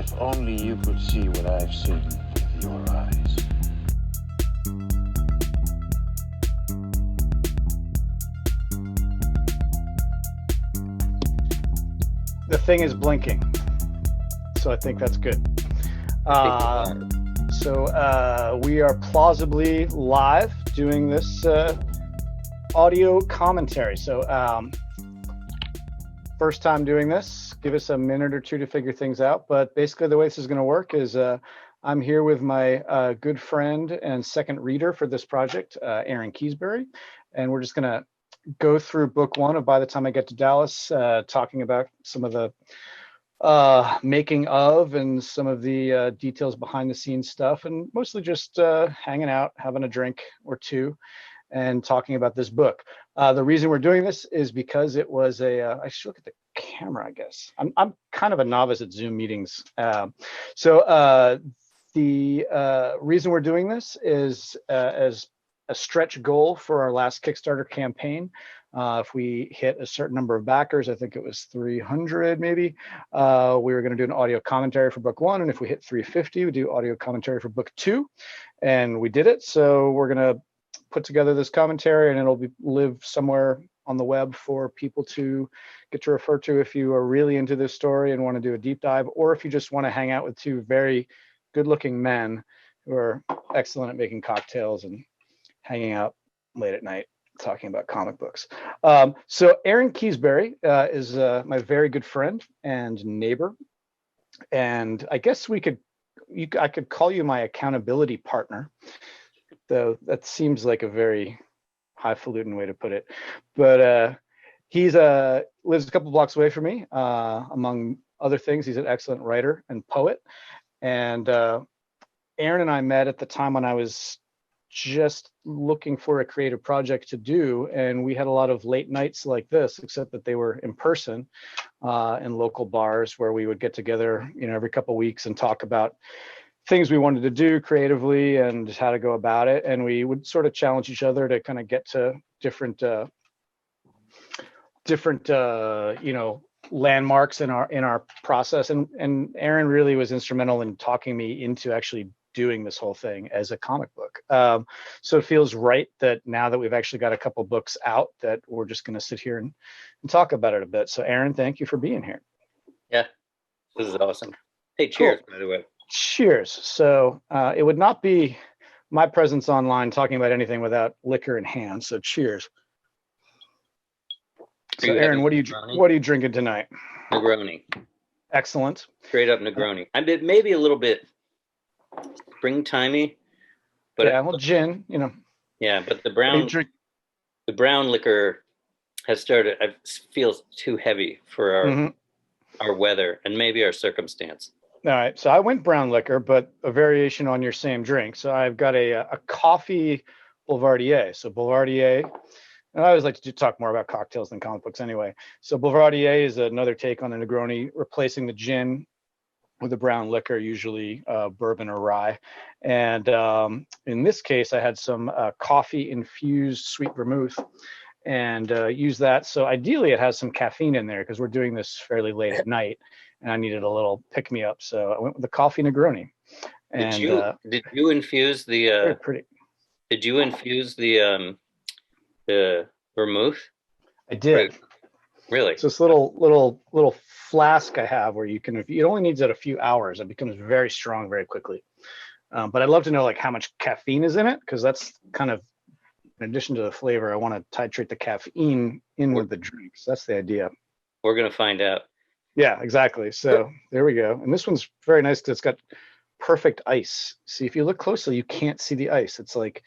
If only you could see what I've seen with your eyes. The thing is blinking, so I think that's good. So we are plausibly live doing this audio commentary. So first time doing this, give us a minute or two to figure things out. But basically the way this is going to work is I'm here with my good friend and second reader for this project, Aron Keesbury. And we're just going to go through book one of By the Time I Get to Dallas, talking about some of the making of and some of the details behind the scenes stuff, and mostly just hanging out, having a drink or two, and talking about this book. The reason we're doing this is because it was I should look at the camera, I guess. I'm kind of a novice at Zoom meetings. So the reason we're doing this is as a stretch goal for our last Kickstarter campaign. If we hit a certain number of backers, I think it was 300 maybe, we were going to do an audio commentary for book one. And if we hit 350, we do audio commentary for book two. And we did it. So we're going to put together this commentary, and it'll live somewhere on the web for people to get to refer to if you are really into this story and want to do a deep dive, or if you just want to hang out with two very good looking men who are excellent at making cocktails and hanging out late at night talking about comic books. So Aron Keesbury is my very good friend and neighbor, and I guess I could call you my accountability partner, though that seems like a very highfalutin way to put it. But he's lives a couple blocks away from me. Among other things, he's an excellent writer and poet. And Aron and I met at the time when I was just looking for a creative project to do, and we had a lot of late nights like this, except that they were in person in local bars where we would get together, every couple of weeks and talk about things we wanted to do creatively and how to go about it. And we would sort of challenge each other to kind of get to different landmarks in our process. And Aron really was instrumental in talking me into actually doing this whole thing as a comic book. So it feels right that now that we've actually got a couple books out, that we're just going to sit here and talk about it a bit. So Aron, thank you for being here. Yeah, this is awesome. Hey, cheers, cool. By the way. Cheers. So it would not be my presence online talking about anything without liquor in hand. So cheers. So Aron, what are you drinking tonight? Negroni. Excellent. Straight up Negroni. I mean, maybe a little bit springtimey, but yeah, well, gin, Yeah, but the brown liquor has started. It feels too heavy for our weather and maybe our circumstance. All right, so I went brown liquor, but a variation on your same drink. So I've got a coffee Boulevardier. So Boulevardier, and I always like to talk more about cocktails than comic books anyway. So Boulevardier is another take on a Negroni, replacing the gin with a brown liquor, usually bourbon or rye. And in this case, I had some coffee infused sweet vermouth and use that. So ideally it has some caffeine in there because we're doing this fairly late at night and I needed a little pick me up. So I went with the coffee Negroni. And did you infuse the very pretty. Did you infuse the vermouth? I did. Really? So this little flask I have where it only needs it a few hours. It becomes very strong very quickly. But I'd love to know like how much caffeine is in it, because that's kind of, in addition to the flavor, I want to titrate the caffeine in with the drinks. That's the idea. We're going to find out. Yeah, exactly. So there we go. And this one's very nice because it's got perfect ice. See, if you look closely, you can't see the ice. It's like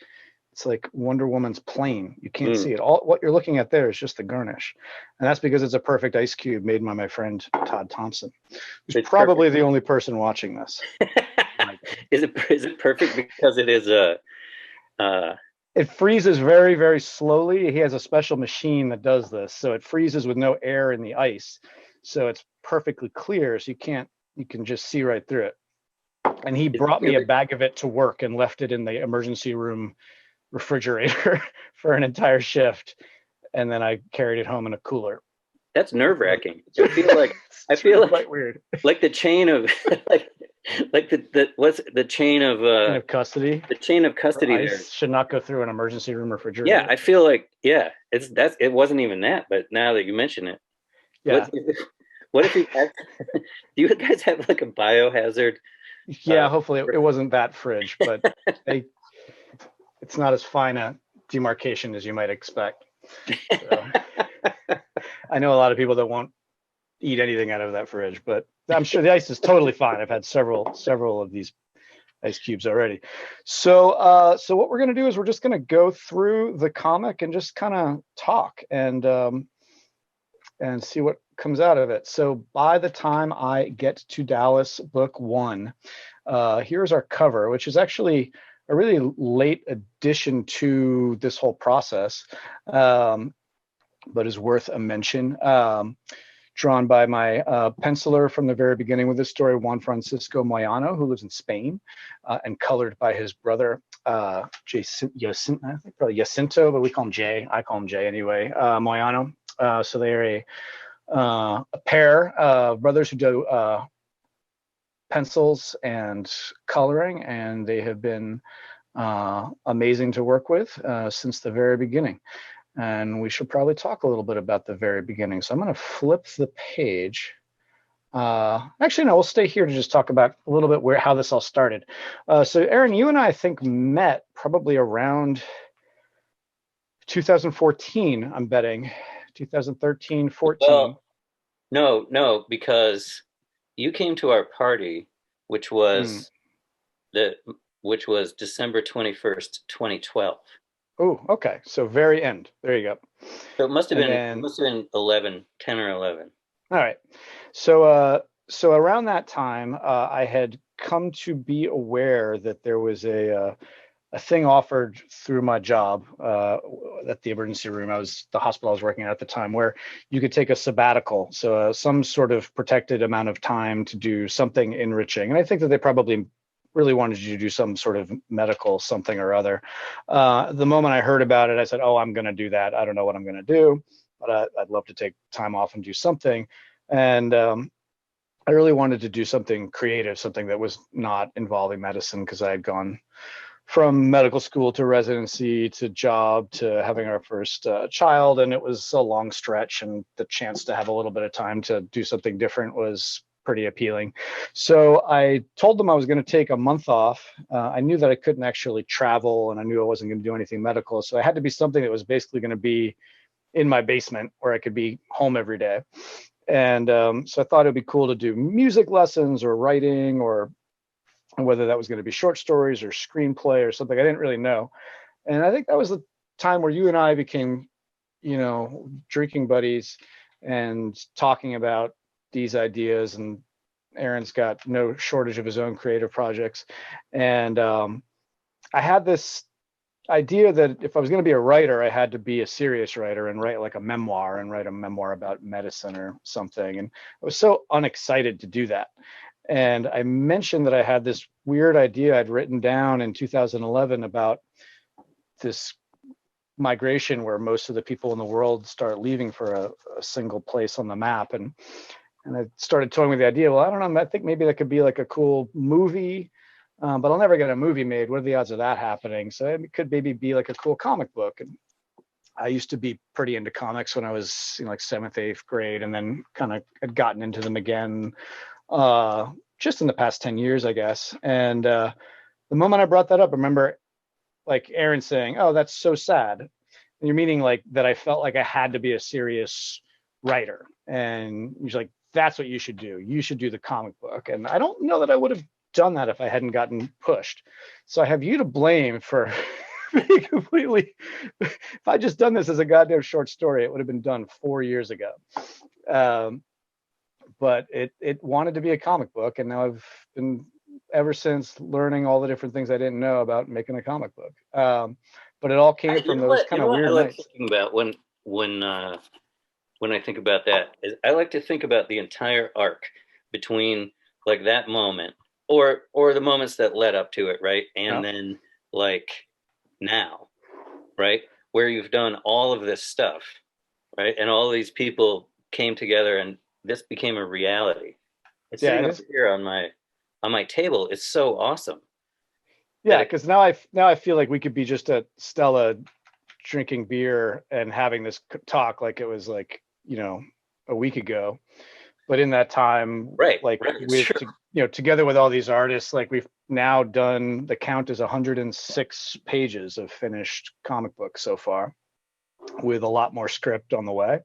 Wonder Woman's plane. You can't see it. All what you're looking at there is just the garnish. And that's because it's a perfect ice cube made by my friend Todd Thompson, who's probably perfect. The only person watching this. Is it perfect because it is it freezes very, very slowly. He has a special machine that does this. So it freezes with no air in the ice. So it's perfectly clear. So you can just see right through it. And he brought me a bag of it to work and left it in the emergency room refrigerator for an entire shift. And then I carried it home in a cooler. That's nerve-wracking. I feel like quite weird. Like the chain of like the what's the chain of custody. The chain of custody there should not go through an emergency room refrigerator. Yeah, I feel like it wasn't even that, but now that you mention it, yeah. What if you have, do you guys have like a biohazard? Yeah, hopefully it wasn't that fridge, but it's not as fine a demarcation as you might expect. So, I know a lot of people that won't eat anything out of that fridge, but I'm sure the ice is totally fine. I've had several of these ice cubes already. So what we're going to do is we're just going to go through the comic and just kind of talk and see what comes out of it. So by the time I get to Dallas book 1, here's our cover, which is actually a really late addition to this whole process, but is worth a mention. Drawn by my penciler from the very beginning with this story, Juan Francisco Moyano, who lives in Spain, and colored by his brother, Jacinto, but we call him Jay. I call him Jay anyway, Moyano. So they're a pair of brothers who do pencils and coloring, and they have been amazing to work with since the very beginning. And we should probably talk a little bit about the very beginning. So I'm going to flip the page. Actually, no, we'll stay here to just talk about a little bit how this all started. So Aron, you and I think met probably around 2014, I'm betting. 2013, 14. Well, no, because you came to our party, which was December 21st, 2012. Oh, okay. So very end. There you go. So it must have been 10 or 11. All right. So around that time, I had come to be aware that there was a thing offered through my job at the emergency room. The hospital I was working at the time, where you could take a sabbatical, so some sort of protected amount of time to do something enriching. And I think that they probably really wanted you to do some sort of medical something or other. The moment I heard about it, I said, "Oh, I'm going to do that. I don't know what I'm going to do, but I'd love to take time off and do something." And I really wanted to do something creative, something that was not involving medicine, because I had gone from medical school to residency to job to having our first child, and it was a long stretch, and the chance to have a little bit of time to do something different was pretty appealing. So I told them I was going to take a month off. I knew that I couldn't actually travel, and I knew I wasn't going to do anything medical. So it had to be something that was basically going to be in my basement, where I could be home every day. And so I thought it'd be cool to do music lessons or writing, or whether that was going to be short stories or screenplay or something. I didn't really know. And I think that was the time where you and I became, drinking buddies and talking about these ideas. And Aron's got no shortage of his own creative projects. And I had this idea that if I was going to be a writer, I had to be a serious writer and write like a memoir, and write a memoir about medicine or something. And I was so unexcited to do that. And I mentioned that I had this weird idea I'd written down in 2011 about this migration where most of the people in the world start leaving for a single place on the map. And I started toying with the idea. Well, I don't know. I think maybe that could be like a cool movie, but I'll never get a movie made. What are the odds of that happening? So it could maybe be like a cool comic book. And I used to be pretty into comics when I was like 7th, 8th grade, and then kind of had gotten into them again just in the past 10 years, I guess. And the moment I brought that up, I remember like Aron saying, "Oh, that's so sad." And you're meaning like that I felt like I had to be a serious writer. And he's like, "That's what you should do. You should do the comic book." And I don't know that I would have done that if I hadn't gotten pushed. So I have you to blame for being completely, if I just done this as a goddamn short story, it would have been done 4 years ago. But it wanted to be a comic book, and now I've been ever since learning all the different things I didn't know about making a comic book. But it all came from those kind of weird nights. Thinking about when I think about that, is I like to think about the entire arc between like that moment or the moments that led up to it, right? And then like now, right? Where you've done all of this stuff, right? And all these people came together and this became a reality. It's Yeah, sitting it over is. here on my table. It's so awesome that Yeah, because now I feel like we could be just at Stella drinking beer and having this talk like it was like, a week ago. But in that time, right, like right. It's true. together with all these artists, like we've now done, the count is 106 pages of finished comic books so far, with a lot more script on the way.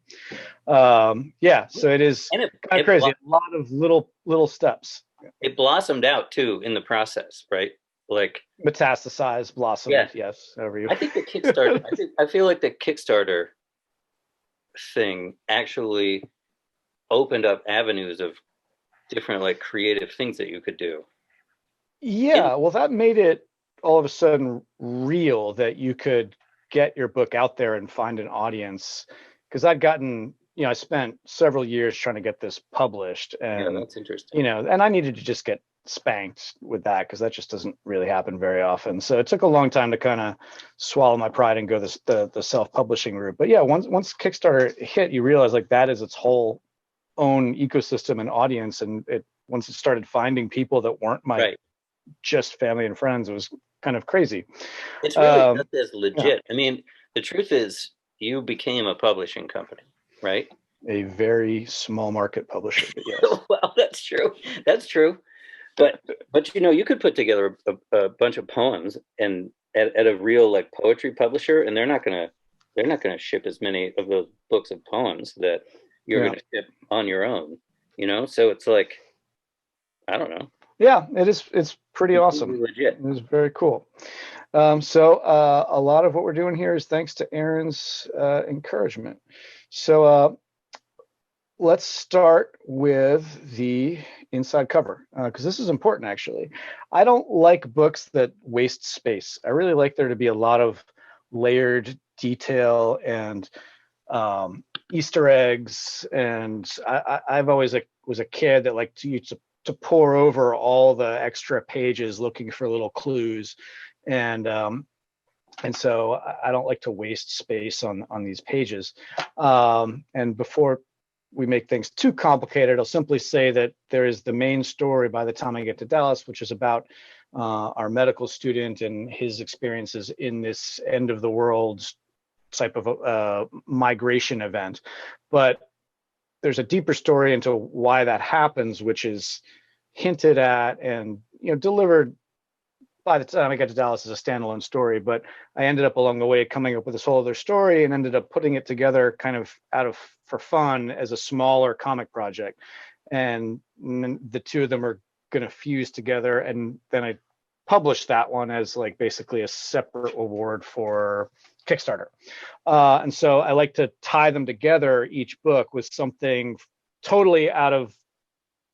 Yeah, so it is And kind of crazy. A lot of little steps. it blossomed out too in the process, right? Like Metastasized, blossomed, yeah. yes, however you. I think the Kickstarter. I feel like the Kickstarter thing actually opened up avenues of different like creative things that you could do. Yeah, well, that made it all of a sudden real that you could get your book out there and find an audience. Because I spent several years trying to get this published, Yeah, and that's interesting. and I needed to just get spanked with that because that just doesn't really happen very often. So it took a long time to kind of swallow my pride and go the self-publishing route. But yeah, once Kickstarter hit, you realize like that is its whole own ecosystem and audience, and once it started finding people that weren't my Right. just family and friends, it was kind of crazy. It's really Um, just as legit. I mean, the truth is you became a publishing company, right? a very small market publisher, but yes. Well, that's true. That's true. But you could put together a bunch of poems and at a real like poetry publisher, and they're not gonna ship as many of those books of poems that you're gonna ship on your own. So it's like, I don't know. Yeah, it's pretty Completely awesome. legit. It was very cool. So a lot of what we're doing here is thanks to Aron's encouragement. So let's start with the inside cover, because this is important, actually. I don't like books that waste space. I really like there to be a lot of layered detail and Easter eggs. And I've always was a kid that liked to pore over all the extra pages looking for little clues. And so I don't like to waste space on these pages. And before we make things too complicated, I'll simply say that there is the main story by the time I get to Dallas, which is about our medical student and his experiences in this end of the world type of migration event. But there's a deeper story into why that happens, which is hinted at and delivered by the time I got to Dallas as a standalone story. But I ended up along the way coming up with this whole other story and ended up putting it together kind of for fun as a smaller comic project. And the two of them are going to fuse together. And then I published that one as like basically a separate award for Kickstarter. And so I like to tie them together, each book, with something totally out of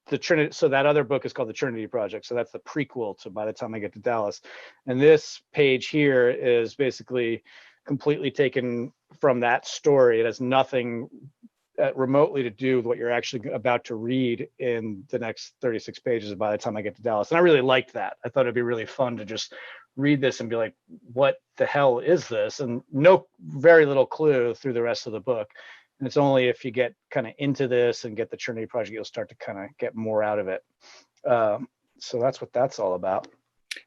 the Trinity. So that other book is called the Trinity Project. So that's the prequel to By the Time I Get to Dallas. And this page here is basically completely taken from that story. It has nothing remotely to do with what you're actually about to read in the next 36 pages of By the Time I Get to Dallas. And I really liked that. I thought it'd be really fun to just read this and be like, what the hell is this? And very little clue through the rest of the book. And it's only if you get kind of into this and get the Trinity Project, you'll start to kind of get more out of it. So that's what that's all about.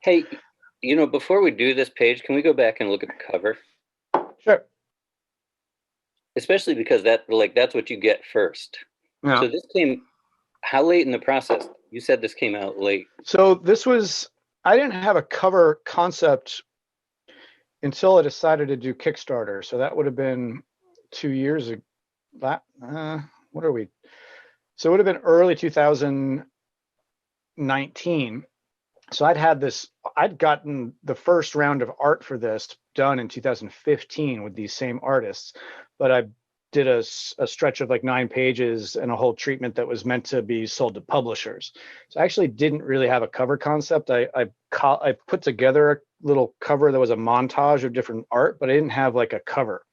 Hey, before we do this page, can we go back and look at the cover? Sure. Especially because that's what you get first. Yeah. So this came, how late in the process? You said this came out late. So I didn't have a cover concept until I decided to do Kickstarter. So that would have been 2 years ago. What are we? So it would have been early 2019. So I'd gotten the first round of art for this done in 2015 with these same artists, but I did a stretch of like 9 pages and a whole treatment that was meant to be sold to publishers. So I actually didn't really have a cover concept. I put together a little cover that was a montage of different art, but I didn't have like a cover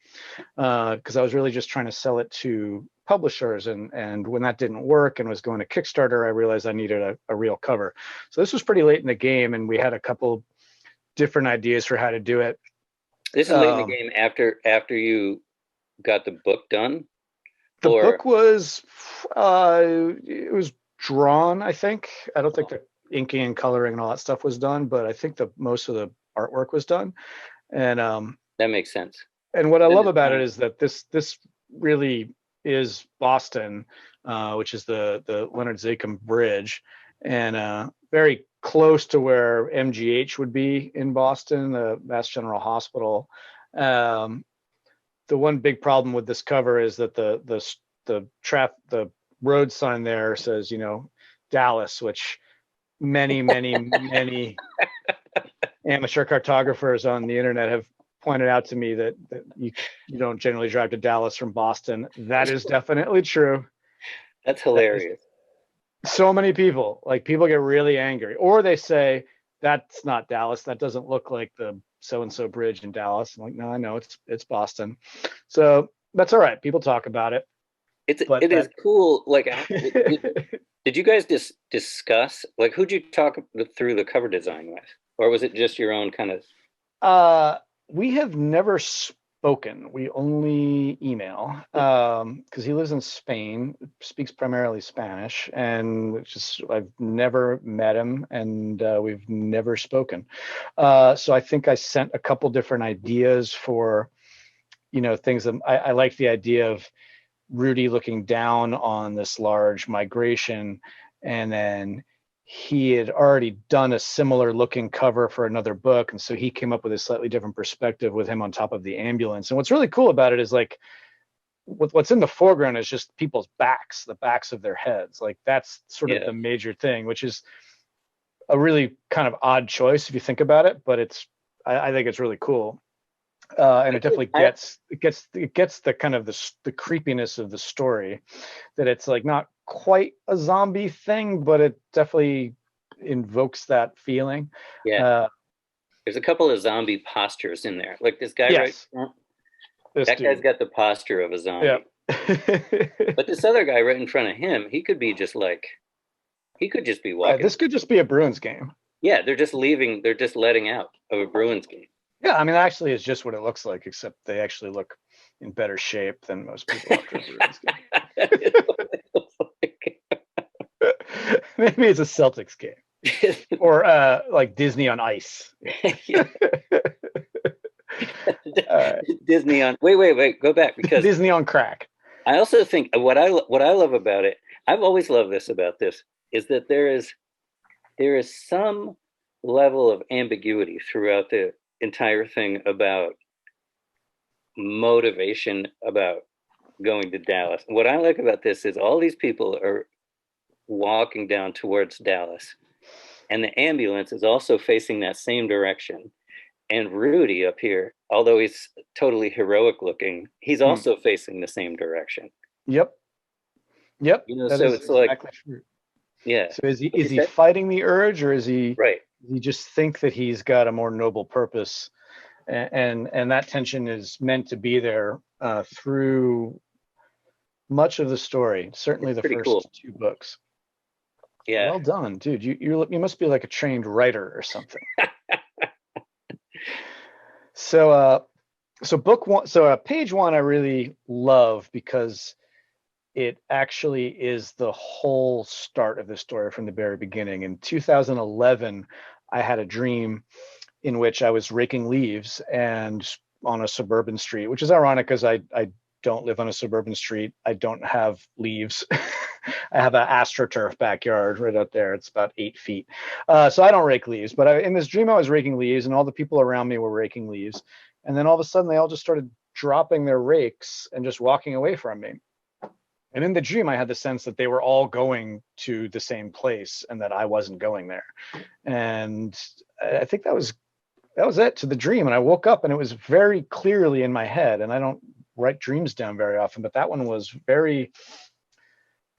because I was really just trying to sell it to publishers. And when that didn't work and was going to Kickstarter, I realized I needed a real cover. So this was pretty late in the game, and we had a couple different ideas for how to do it. This is late in the game after you got the book done? The Or book was, it was drawn, I think. I don't think the inking and coloring and all that stuff was done, but I think the most of the artwork was done. And that makes sense. what I Then love it's about it fine. is that this really is Boston, which is the Leonard Zakim Bridge, and very close to where MGH would be in Boston, the Mass General Hospital. Um, the one big problem with this cover is that the road sign there says, Dallas, which many amateur cartographers on the internet have pointed out to me that you don't generally drive to Dallas from Boston. That is definitely true. That's That is, hilarious. so many people get really angry, or they say that's not Dallas. That doesn't look like the so and so bridge in Dallas. I'm like, no, I know it's Boston. So that's all right. People talk about it, but It is cool. Like, did you guys discuss, like, who'd you talk through the cover design with, or was it just your own kind of? We have never spoken. We only email, because he lives in Spain, speaks primarily Spanish, and I've never met him, and we've never spoken. So I think I sent a couple different ideas for, things that I like the idea of Rudy looking down on this large migration, and then he had already done a similar looking cover for another book, and so he came up with a slightly different perspective with him on top of the ambulance. And what's really cool about it is, like, what's in the foreground is just people's backs, the backs of their heads. Like, that's sort of Yeah. the major thing, which is a really kind of odd choice if you think about it, but I think it's really cool. And it definitely gets the kind of the creepiness of the story, that it's like not quite a zombie thing, but it definitely invokes that feeling. Yeah. There's a couple of zombie postures in there. Like this guy right Yes, front, this that guy's dude. got the posture of a zombie. Yeah. But this other guy right in front of him, he could just be walking. This could just be a Bruins game. Yeah, they're just letting out of a Bruins game. Yeah, I mean, actually, it's just what it looks like, except they actually look in better shape than most people after a Bruins game. Maybe it's a Celtics game, or like Disney on ice. Disney on wait, go back, because Disney on crack. I also think what I love about it, I've always loved this about this, is that there is some level of ambiguity throughout the entire thing about motivation about going to Dallas. What I like about this is all these people are walking down towards Dallas, and the ambulance is also facing that same direction. And Rudy up here, although he's totally heroic looking, he's also facing the same direction. Yep. So it's exactly like, true. Yeah. So is he fighting the urge, or is he right? Does he just think that he's got a more noble purpose, and that tension is meant to be there through much of the story. Certainly the first two books. Yeah. Well done, dude. You must be like a trained writer or something. So book one, page one, I really love, because it actually is the whole start of the story from the very beginning. In 2011, I had a dream in which I was raking leaves and on a suburban street, which is ironic because I don't live on a suburban street. I don't have leaves. I have an AstroTurf backyard right out there. It's about 8 feet. So I don't rake leaves, but in this dream, I was raking leaves, and all the people around me were raking leaves. And then all of a sudden, they all just started dropping their rakes and just walking away from me. And in the dream, I had the sense that they were all going to the same place and that I wasn't going there. And I think that was it to the dream. And I woke up and it was very clearly in my head. And I don't write dreams down very often, but that one was very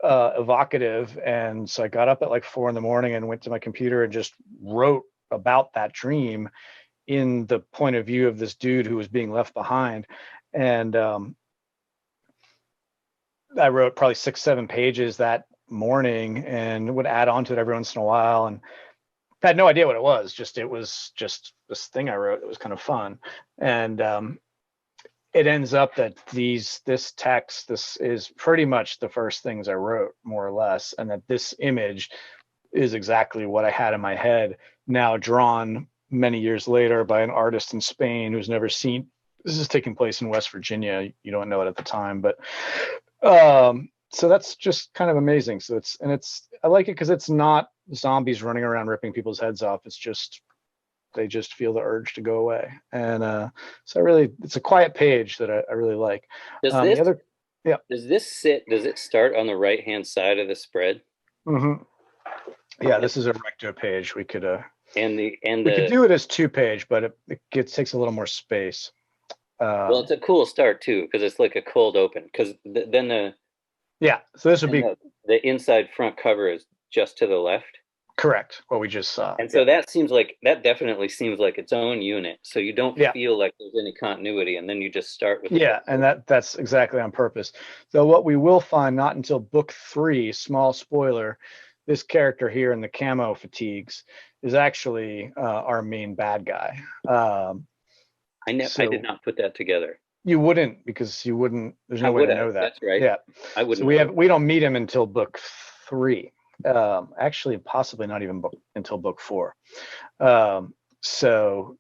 evocative. And so I got up at like 4 a.m. and went to my computer and just wrote about that dream in the point of view of this dude who was being left behind. And I wrote probably 6-7 pages that morning and would add on to it every once in a while, and I had no idea what it was. It was just this thing I wrote. It was kind of fun. And it ends up that this text, this is pretty much the first things I wrote, more or less, and that this image is exactly what I had in my head, now drawn many years later by an artist in Spain who's never seen. This is taking place in West Virginia. You don't know it at the time, but so that's just kind of amazing. So I like it because it's not zombies running around ripping people's heads off. It's just they just feel the urge to go away, and so it's a quiet page that I really like. Does The this other, yeah. does it start on the right hand side of the spread? Mm-hmm. Yeah, this is a recto page. We could we could do it as 2-page, but it takes a little more space. Well, it's a cool start too, because it's like a cold open. Because then so this would be the inside front cover is just to the left. Correct. What we just saw. And so that definitely seems like its own unit. So you don't feel like there's any continuity, and then you just start with and that's exactly on purpose. So what we will find, not until book 3, small spoiler, this character here in the camo fatigues is actually our main bad guy. I did not put that together. You wouldn't, because you wouldn't. There's no way to know that. That's right. Yeah, I wouldn't. So we don't meet him until book 3. Actually, possibly not even until book 4. So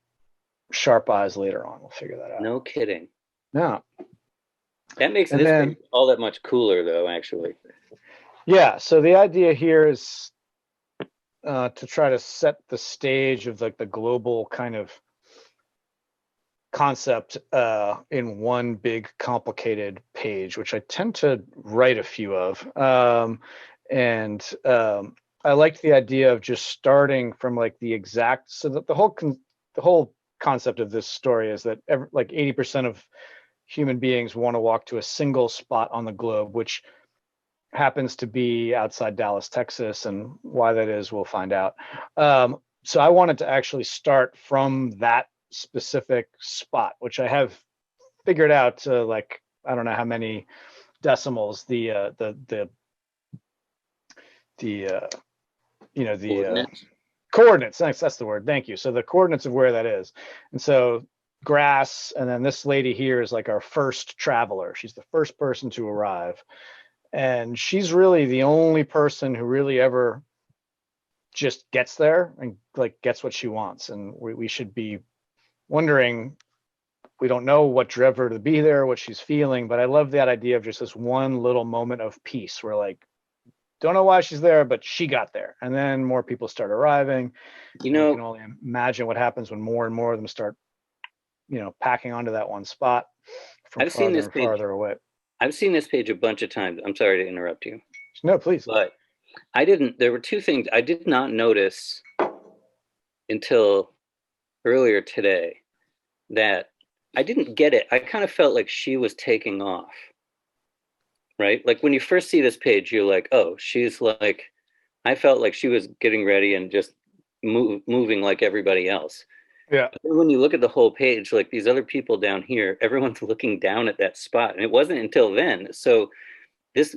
sharp eyes later on. We'll figure that out. No kidding. No. That makes this thing all that much cooler, though. Actually. Yeah. So the idea here is to try to set the stage of like the global kind of concept in one big complicated page, which I tend to write a few of. And I liked the idea of just starting from like the exact, so that the whole concept of this story is that like 80% of human beings want to walk to a single spot on the globe, which happens to be outside Dallas, Texas, and why that is, we'll find out. So I wanted to actually start from that specific spot, which I have figured out like, I don't know how many decimals, the coordinates. Thanks, that's the word. Thank you. So the coordinates of where that is. And so grass, and then this lady here is like our first traveler. She's the first person to arrive. And she's really the only person who really ever just gets there and like gets what she wants. And we should be wondering, we don't know what drove her to be there, what she's feeling, but I love that idea of just this one little moment of peace where like, don't know why she's there, but she got there. And then more people start arriving. You can only imagine what happens when more and more of them start, packing onto that one spot from farther away. I've seen this page a bunch of times. I'm sorry to interrupt you. No, please. But there were two things I did not notice until earlier today, that I didn't get it. I kind of felt like she was taking off, right? Like when you first see this page, you're like, oh, she's like, I felt like she was getting ready and just moving like everybody else. Yeah. But when you look at the whole page, like these other people down here, everyone's looking down at that spot. And it wasn't until then. So this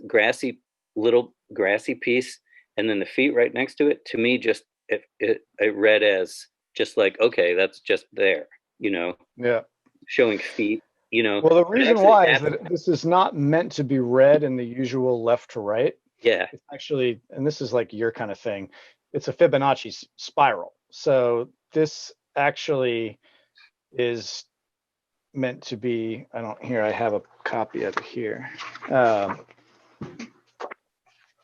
little grassy piece, and then the feet right next to it, to me, just it read as just like, okay, that's just there, Yeah. Showing feet, Well, the reason why is that this is not meant to be read in the usual left to right. Yeah. It's actually, and this is like your kind of thing, it's a Fibonacci spiral. So this actually is meant to be, I have a copy of it here.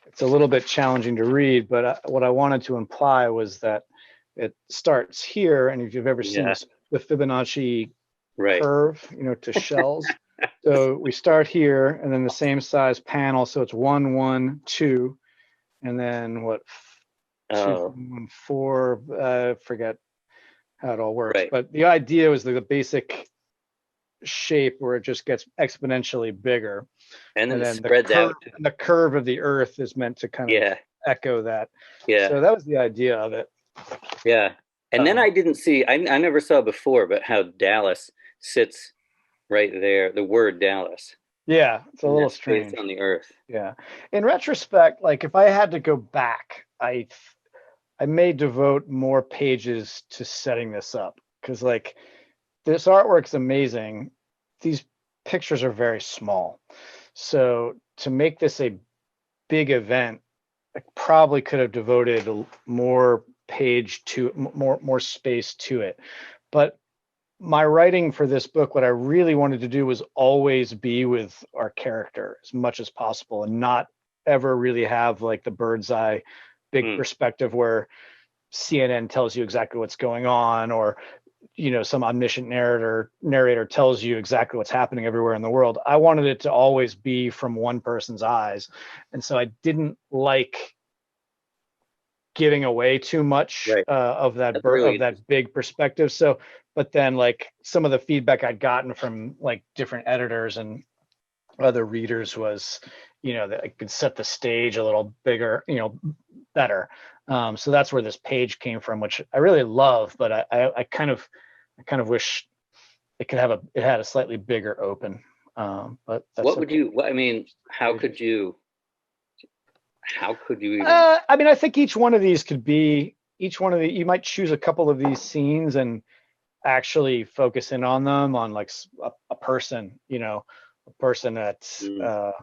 It's a little bit challenging to read, but what I wanted to imply was that it starts here, and if you've ever seen the Fibonacci curve, to shells. So we start here, and then the same size panel, so it's 1, 1, 2, and then 2, 1, 4. I forget how it all works, but the idea was the basic shape where it just gets exponentially bigger, and then spreads out. And the curve of the Earth is meant to kind of echo that. Yeah. So that was the idea of it. Yeah. And then I didn't see, I never saw before, but how Dallas sits right there, the word Dallas. Yeah, it's a little strange. On the Earth. Yeah. In retrospect, like if I had to go back, I may devote more pages to setting this up, because like this artwork's amazing. These pictures are very small. So to make this a big event, I probably could have devoted more page to more space to it. But my writing for this book, what I really wanted to do was always be with our character as much as possible and not ever really have like the bird's eye big perspective where CNN tells you exactly what's going on, or some omniscient narrator tells you exactly what's happening everywhere in the world. I wanted it to always be from one person's eyes, and so I didn't like giving away too much of that of that big perspective. So, but then like some of the feedback I'd gotten from like different editors and other readers was, that I could set the stage a little bigger, better. So that's where this page came from, which I really love, but I kind of wish it had a slightly bigger open. But that's what would you? I mean, how could you even? I mean, I think each one of these you might choose a couple of these scenes and actually focus in on them on like a person, a person that's the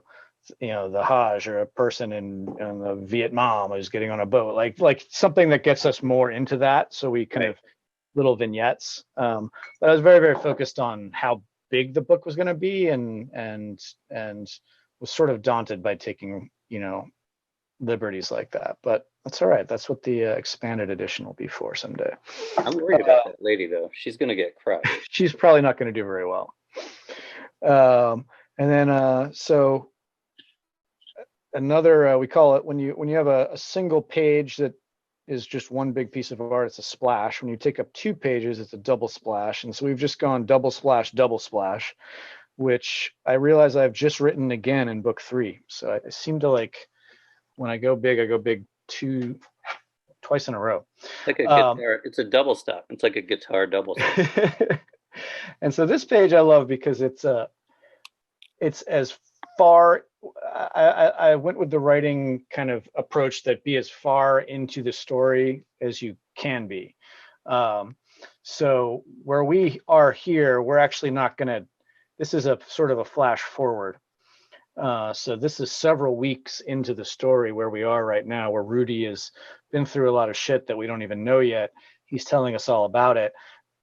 Hajj, or a person in the Vietnam who's getting on a boat, like something that gets us more into that. So we kind of little vignettes. But I was very, very focused on how big the book was going to be, and was sort of daunted by taking, liberties like that. But that's all right. That's what the expanded edition will be for someday. I'm worried about that lady though. She's going to get crushed. She's probably not going to do very well. And then so another, we call it, when you have a single page that is just one big piece of art, it's a splash. When you take up 2 pages, it's a double splash. And so we've just gone double splash, which I realize I've just written again in book 3. So I seem to like, when I go big twice in a row. Like a guitar, it's a double stop. It's like a guitar double stop. And so this page I love because it's as far, I went with the writing kind of approach that be as far into the story as you can be. So where we are here, we're actually not going to, this is a sort of a flash forward. So this is several weeks into the story where we are right now, where Rudy has been through a lot of shit that we don't even know yet. He's telling us all about it.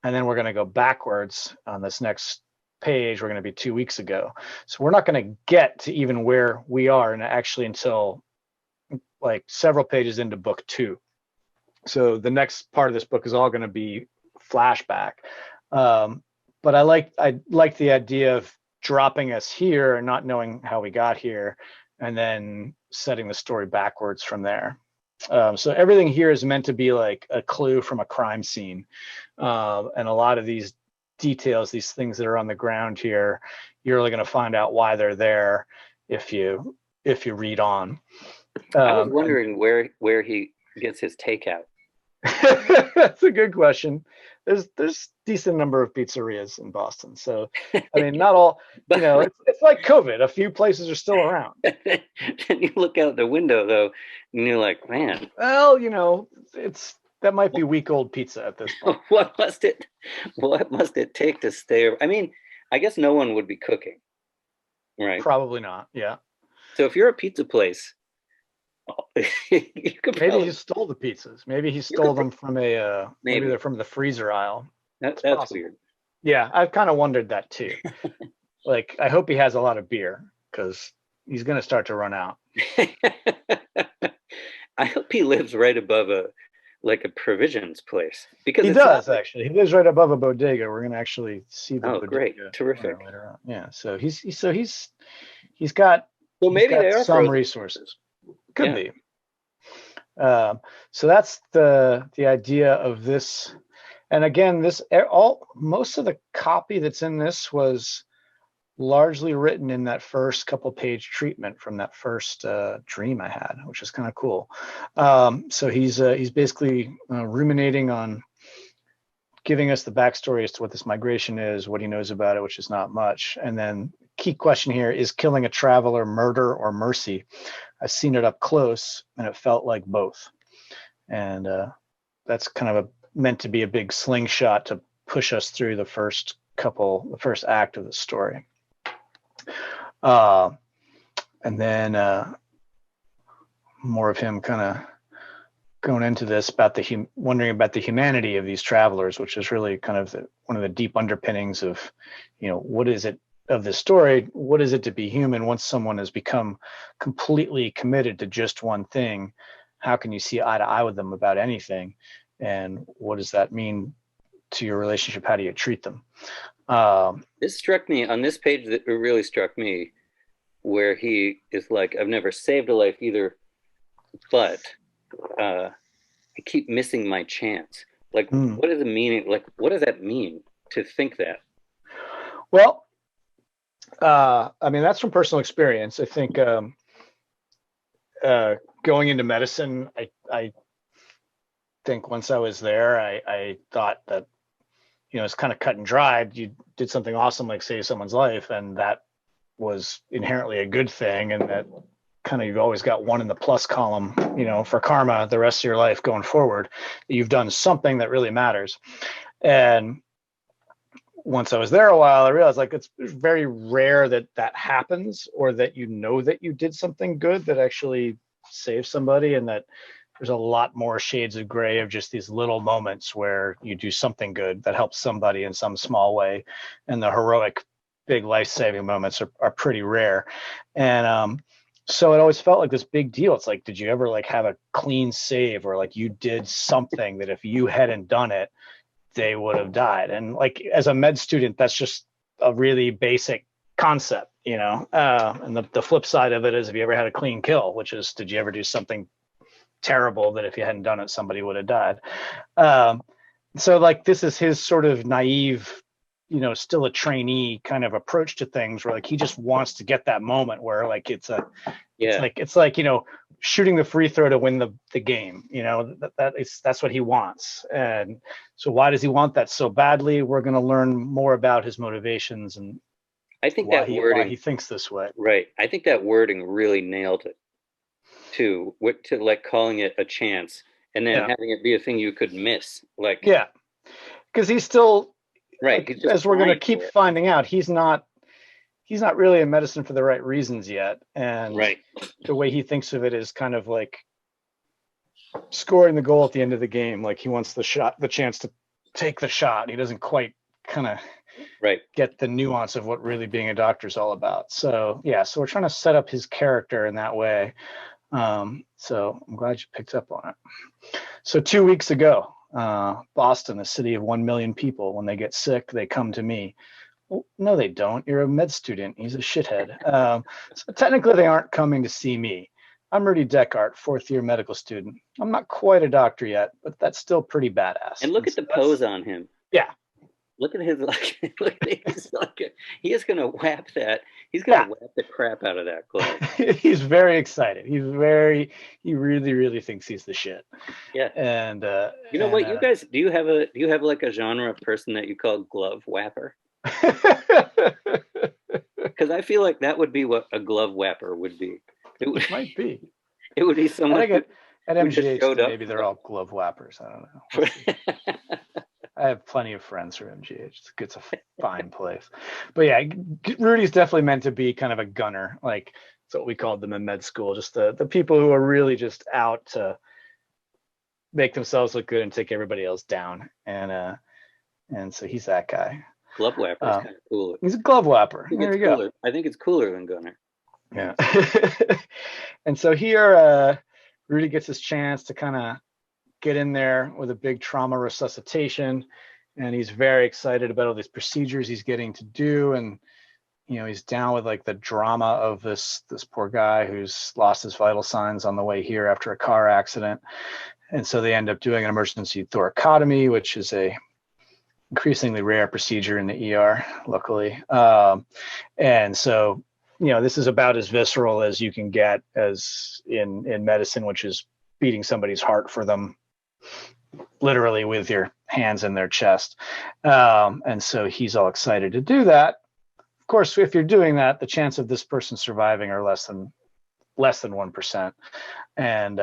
And then we're going to go backwards on this next page. We're going to be 2 weeks ago. So we're not going to get to even where we are, and actually until like several pages into book 2. So the next part of this book is all going to be flashback. But I like the idea of dropping us here and not knowing how we got here, and then setting the story backwards from there. So everything here is meant to be like a clue from a crime scene. And a lot of these details, these things that are on the ground here, you're really going to find out why they're there if you read on. I was wondering where he gets his takeout. That's a good question. There's decent number of pizzerias in Boston, so I mean, not all. It's like COVID. A few places are still around. And you look out the window though, and you're like, man. Well, that might be week-old pizza at this point. What must it take to stay? I mean, I guess no one would be cooking, right? Probably not. Yeah. So if you're a pizza place, maybe he stole the pizzas. Maybe he stole them from maybe they're from the freezer aisle. That's weird. Yeah, I've kind of wondered that too. Like, I hope he has a lot of beer, because he's going to start to run out. I hope he lives right above a provisions place, because he does actually. He lives right above a bodega. We're going to actually see the bodega. Great, terrific. Later on. Yeah, so he's got some resources. Could be. So that's the idea of this. And again, most of the copy that's in this was largely written in that first couple page treatment from that first dream I had, which is kind of cool. So he's basically ruminating on giving us the backstory as to what this migration is, what he knows about it, which is not much. And then key question here is killing a traveler murder or mercy? I've seen it up close, and it felt like both. And that's kind of meant to be a big slingshot to push us through the first act of the story. And then more of him kind of going into this about wondering about the humanity of these travelers, which is really kind of one of the deep underpinnings of, what is it of this story? What is it to be human once someone has become completely committed to just one thing? How can you see eye to eye with them about anything? And what does that mean to your relationship? How do you treat them? This struck me on this page, that it really struck me, where he is like, I've never saved a life either, but I keep missing my chance. Like, what is the meaning? Like, what does that mean to think that? Well, I mean, that's from personal experience. I think going into medicine, I think once I was there, I thought that, it's kind of cut and dried. You did something awesome, like save someone's life, and that was inherently a good thing. And that kind of, you've always got one in the plus column, for karma the rest of your life going forward. You've done something that really matters. And once I was there a while, I realized like it's very rare that happens, or that that you did something good that actually saved somebody, and that there's a lot more shades of gray of just these little moments where you do something good that helps somebody in some small way, and the heroic big life-saving moments are pretty rare. And so it always felt like this big deal. It's like, did you ever like have a clean save, or like you did something that if you hadn't done it, they would have died? And like as a med student, that's just a really basic concept, and the flip side of it is, have you ever had a clean kill, which is, did you ever do something terrible that if you hadn't done it, somebody would have died? So like this is his sort of naive, still a trainee kind of approach to things, where like he just wants to get that moment where like it's like shooting the free throw to win the game. That's what he wants. And so why does he want that so badly? We're going to learn more about his motivations, and I think why he thinks this way. Right. I think that wording really nailed it too. To like calling it a chance, and then having it be a thing you could miss. Like, yeah, because he's still right. Like, as we're going to keep finding out, he's not really in medicine for the right reasons yet. And the way he thinks of it is kind of like scoring the goal at the end of the game. Like he wants the chance to take the shot. He doesn't quite kind of get the nuance of what really being a doctor is all about. So so we're trying to set up his character in that way. So I'm glad you picked up on it. So 2 weeks ago, Boston, a city of 1 million people, when they get sick, they come to me. Well, no, they don't. You're a med student. He's a shithead. So technically they aren't coming to see me. I'm Rudy Deckart, fourth-year medical student. I'm not quite a doctor yet, but that's still pretty badass. And look at the pose on him. Yeah. Look at his he is going to whap that. He's going to whap the crap out of that glove. He's very excited. He really, really thinks he's the shit. Yeah. And what, you guys, do you have like a genre of person that you call glove whapper? Because I feel like that would be what a glove whapper would be. It might be. It would be someone at MGH. Maybe they're all glove whappers. I don't know. I have plenty of friends from MGH. It's a fine place. But yeah, Rudy's definitely meant to be kind of a gunner. Like, that's what we called them in med school. Just the people who are really just out to make themselves look good and take everybody else down. And so he's that guy. Glove whapper is kind of cool. He's a glove whapper. There you go. I think it's cooler than gunner. Yeah. And so here, Rudy gets his chance to kind of get in there with a big trauma resuscitation, and he's very excited about all these procedures he's getting to do. And he's down with like the drama of this poor guy who's lost his vital signs on the way here after a car accident. And so they end up doing an emergency thoracotomy, which is a increasingly rare procedure in the ER, luckily. And so this is about as visceral as you can get as in medicine, which is beating somebody's heart for them literally with your hands in their chest. And so he's all excited to do that. Of course, if you're doing that, the chance of this person surviving are less than 1%. And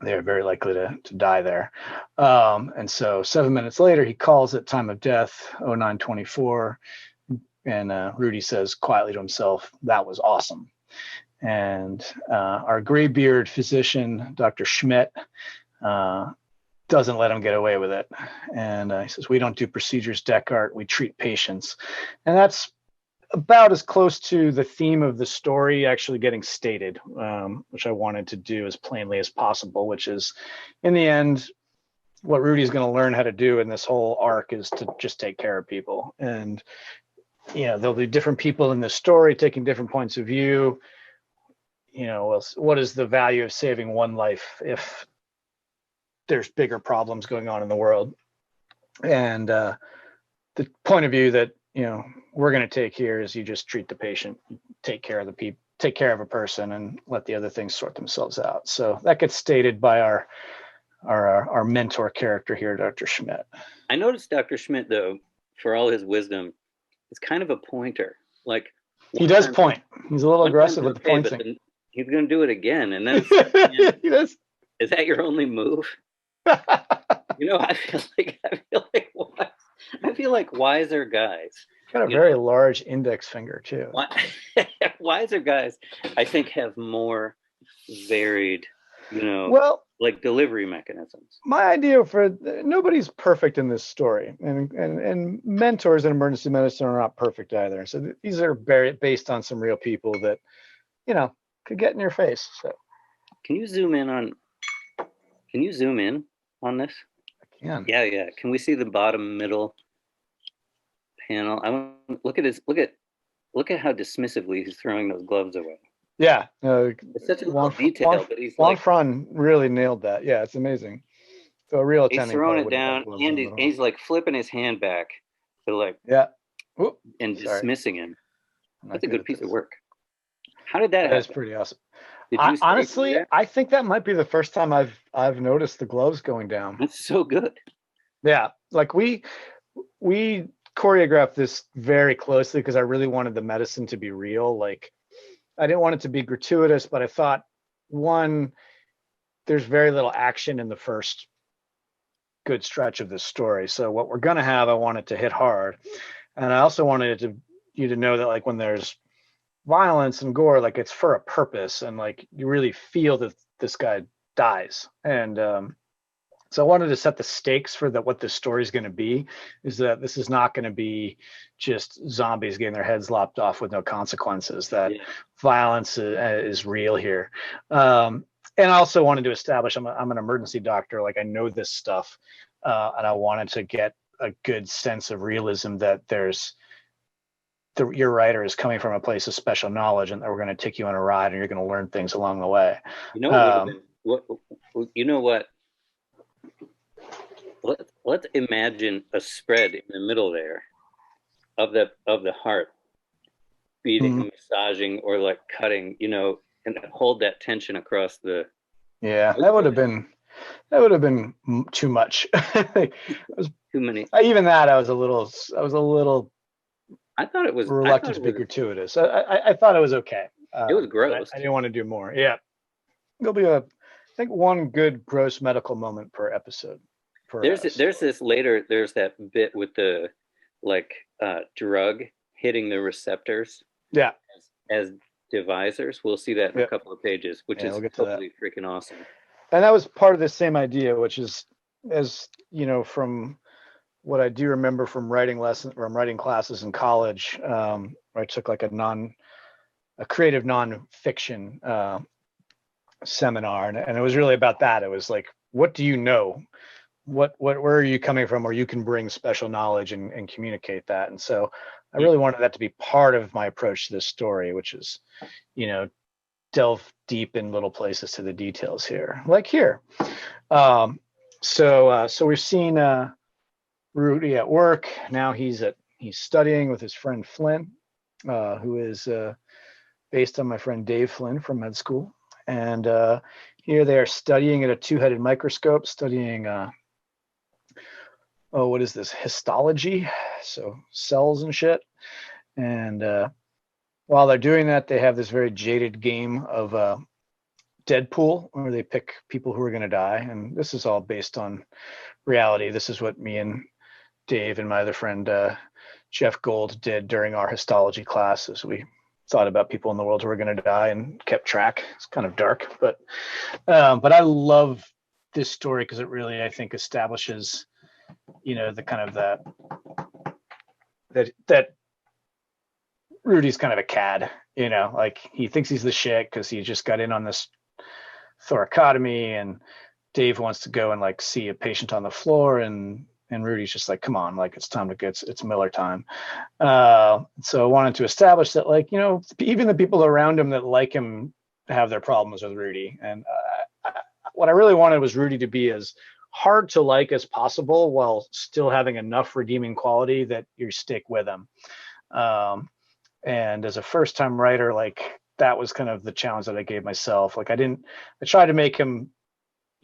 they're very likely to die there. And so 7 minutes later, he calls it time of death, 0924. And Rudy says quietly to himself, "That was awesome." And our graybeard physician, Dr. Schmidt, doesn't let him get away with it. And he says, "We don't do procedures, Descartes. We treat patients." And that's about as close to the theme of the story actually getting stated, which I wanted to do as plainly as possible, which is, in the end, what Rudy's going to learn how to do in this whole arc is to just take care of people. And, there'll be different people in the story taking different points of view. What is the value of saving one life if there's bigger problems going on in the world? And the point of view that, we're going to take here is you just treat the patient, take care of the people, take care of a person, and let the other things sort themselves out. So that gets stated by our mentor character here, Dr. Schmidt. I noticed Dr. Schmidt, though, for all his wisdom, is kind of a pointer. Like, he does point. He's a little aggressive with the pointing. But he's going to do it again, and then he does. Is that your only move? I feel like wiser guys. Got a very large index finger too. Wiser guys, I think, have more varied, like delivery mechanisms. My idea for nobody's perfect in this story, and mentors in emergency medicine are not perfect either. So these are based on some real people that, could get in your face. So can you zoom in on this? I can. Yeah. Can we see the bottom middle panel? I want look at how dismissively he's throwing those gloves away. Yeah, it's such a little detail, but he's like, Fran really nailed that. Yeah, it's amazing. So a real he's throwing it down, and he's like flipping his hand back to like and dismissing him. That's a good piece of work. How did that happen? That's pretty awesome. Honestly, I think that might be the first time I've noticed the gloves going down. That's so good. Yeah, like we choreographed this very closely because I really wanted the medicine to be real. Like, I didn't want it to be gratuitous, but I thought, one, there's very little action in the first good stretch of this story. So what we're going to have, I want it to hit hard. And I also wanted you to know that, like, when there's violence and gore, like, it's for a purpose, and like you really feel that this guy dies. And so I wanted to set the stakes for what this story is going to be, is that this is not going to be just zombies getting their heads lopped off with no consequences, that violence is real here. And I also wanted to establish I'm an emergency doctor. Like, I know this stuff, and I wanted to get a good sense of realism that your writer is coming from a place of special knowledge, and that we're going to take you on a ride and you're going to learn things along the way. Let's imagine a spread in the middle there of the heart beating, massaging, or like cutting, and hold that tension across the. Yeah, that would have been too much. Too many. Even that, I was a little. I thought it was reluctant to be gratuitous. I thought it was okay. It was gross. I didn't want to do more. Yeah, there'll be I think one good gross medical moment per episode. There's that bit with the drug hitting the receptors. Yeah. As divisors. We'll see that in a couple of pages, which is totally freaking awesome. And that was part of the same idea, which is, as from what I do remember from writing classes in college, where I took like a creative nonfiction seminar, and it was really about that. It was like, what do you know? Where are you coming from, where you can bring special knowledge and communicate that? And so I really wanted that to be part of my approach to this story, which is, delve deep in little places to the details here, like here. So we've seen Rudy at work. Now he's studying with his friend Flynn, who is based on my friend Dave Flynn from med school. And here they are studying at a two-headed microscope, studying what is this, histology, so cells and shit. And while they're doing that, they have this very jaded game of Deadpool, where they pick people who are going to die. And this is all based on reality. This is what me and Dave and my other friend Jeff Gold did during our histology classes. We thought about people in the world who were going to die and kept track. It's kind of dark, but I love this story because it really, I think, establishes, the kind of that Rudy's kind of a cad, like he thinks he's the shit because he just got in on this thoracotomy, and Dave wants to go and like see a patient on the floor, and Rudy's just like, come on, like it's time to get, it's Miller time. So I wanted to establish that, like, even the people around him that like him have their problems with Rudy. And what I really wanted was Rudy to be as hard to like as possible while still having enough redeeming quality that you stick with him. And as a first time writer, like that was kind of the challenge that I gave myself. Like I tried to make him,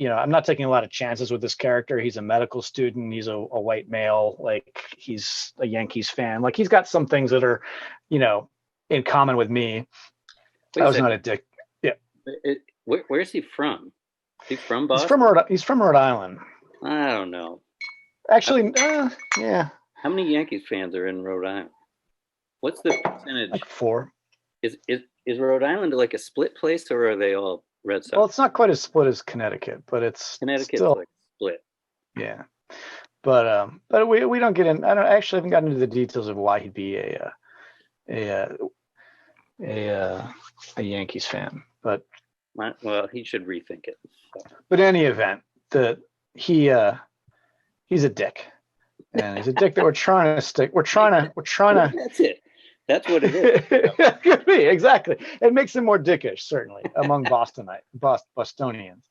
I'm not taking a lot of chances with this character. He's a medical student. He's a white male. Like he's a Yankees fan. Like he's got some things that are, in common with me. I was not a dick. Yeah. Where's he from? Is he from Boston? He's from Rhode Island. I don't know. Actually, yeah. How many Yankees fans are in Rhode Island? What's the percentage? Like 4. Is Rhode Island like a split place, or are they all Red Sox? Well, it's not quite as split as Connecticut, but it's Connecticut's still like split. Yeah, but we don't get in. I haven't gotten into the details of why he'd be a Yankees fan, but well, he should rethink it. But in any event, he's a dick, and he's a dick that we're trying to stick. We're trying to. That's it. That's what it is. Could be, exactly. It makes him more dickish, certainly, among Bostonians.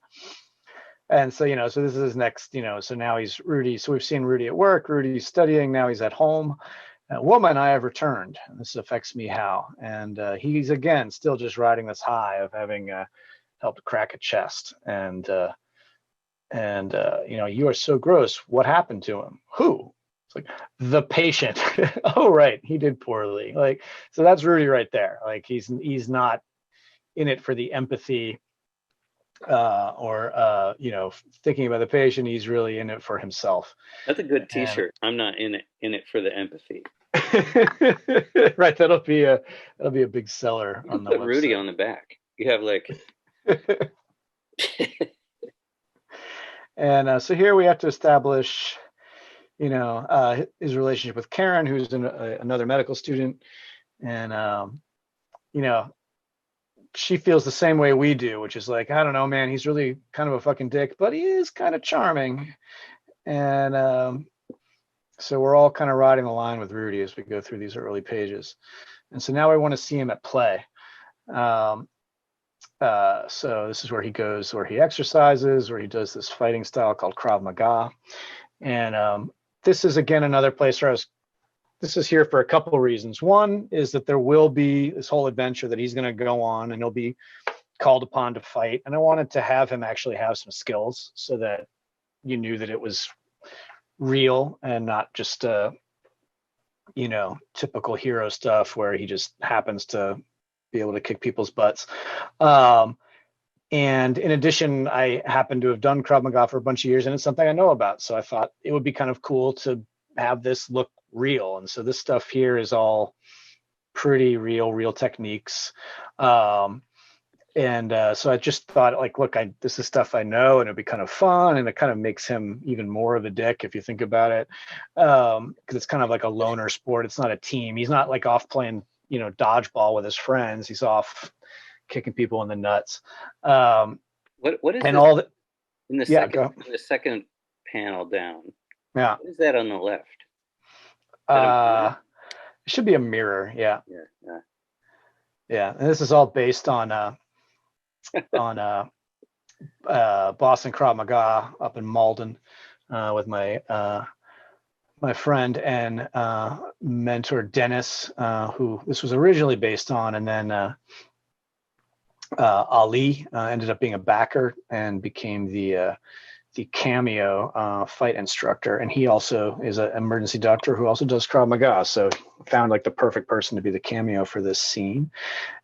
And so, so this is his next, so now he's Rudy. So we've seen Rudy at work, Rudy's studying, now he's at home. Woman, I have returned. And this affects me how. And he's, again, still just riding this high of having helped crack a chest. And you are so gross. What happened to him? Who? It's like the patient. Oh, right. He did poorly. Like, so that's Rudy right there. Like he's not in it for the empathy or thinking about the patient. He's really in it for himself. That's a good T-shirt. I'm not in it for the empathy. Right. That'll be a big seller on the put website. Rudy on the back. You have like. And so here we have to establish his relationship with Karen, who's another medical student. And, she feels the same way we do, which is like, I don't know, man, he's really kind of a fucking dick, but he is kind of charming. And so we're all kind of riding the line with Rudy as we go through these early pages. And so now I want to see him at play. So this is where he goes, where he exercises, where he does this fighting style called Krav Maga. And this is, again, another place where this is here for a couple of reasons. One is that there will be this whole adventure that he's going to go on, and he'll be called upon to fight. And I wanted to have him actually have some skills so that you knew that it was real and not just, typical hero stuff where he just happens to be able to kick people's butts. And in addition, I happen to have done Krav Maga for a bunch of years, and it's something I know about. So I thought it would be kind of cool to have this look real. And so this stuff here is all pretty real techniques. So I just thought, like, look, this is stuff I know, and it'd be kind of fun, and it kind of makes him even more of a dick if you think about it, because it's kind of like a loner sport. It's not a team. He's not like off playing, dodgeball with his friends. He's off kicking people in the nuts. What is and this? all that in the second panel down? Yeah. What is that on the left? It should be a mirror. Yeah. And this is all based on Boston Krav Maga up in Malden with my friend and mentor Dennis, who this was originally based on, and then Ali ended up being a backer and became the cameo fight instructor, and he also is an emergency doctor who also does Krav Maga. So found like the perfect person to be the cameo for this scene.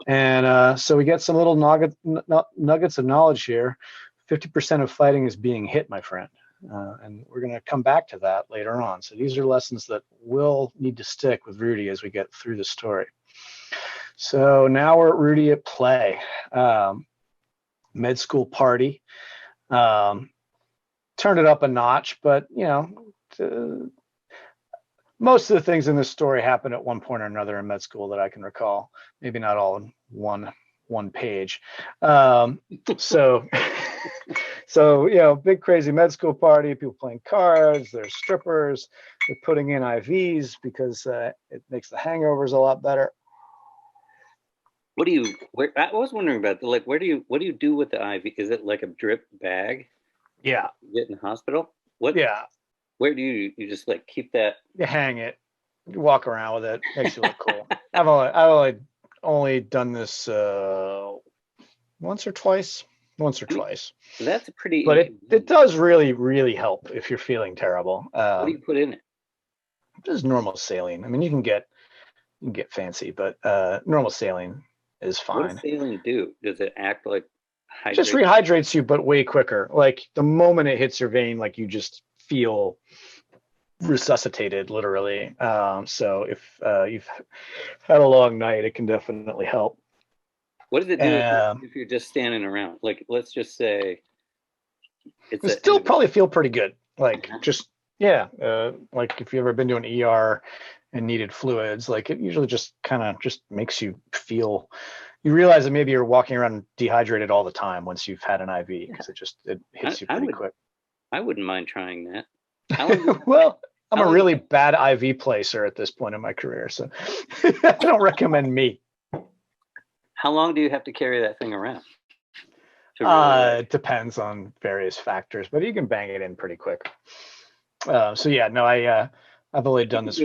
And so we get some little nuggets of knowledge here. 50% of fighting is being hit, my friend. And we're going to come back to that later on. So these are lessons that will need to stick with Rudy as we get through the story. So now we're at Rudy at play. Med school party. Turned it up a notch, but most of the things in this story happen at one point or another in med school that I can recall. Maybe not all in one page. So big crazy med school party, people playing cards, there's strippers, they're putting in IVs because it makes the hangovers a lot better. I was wondering about what do you do with the IV? Is it like a drip bag? Yeah. You get in the hospital? What? Yeah. Where do you just keep that? You hang it, you walk around with it, makes you look cool. I've only done this once or twice. That's a pretty. But it does really, really help if you're feeling terrible. What do you put in it? Just normal saline. I mean, you can get fancy, but normal saline is fine. What does saline do? Does it act like hydrate? Just rehydrates you, but way quicker. Like the moment it hits your vein, like you just feel resuscitated, literally. So if you've had a long night, it can definitely help. What does it do if you're just standing around? Like, let's just say it still probably feel pretty good. Like just like if you've ever been to an ER and needed fluids, like it usually just kind of just makes you feel. You realize that maybe you're walking around dehydrated all the time once you've had an IV because it hits you pretty quick. I wouldn't mind trying that. Well, I'm a really bad IV placer at this point in my career, so I don't recommend me. How long do you have to carry that thing around? It depends on various factors, but you can bang it in pretty quick. I've only done this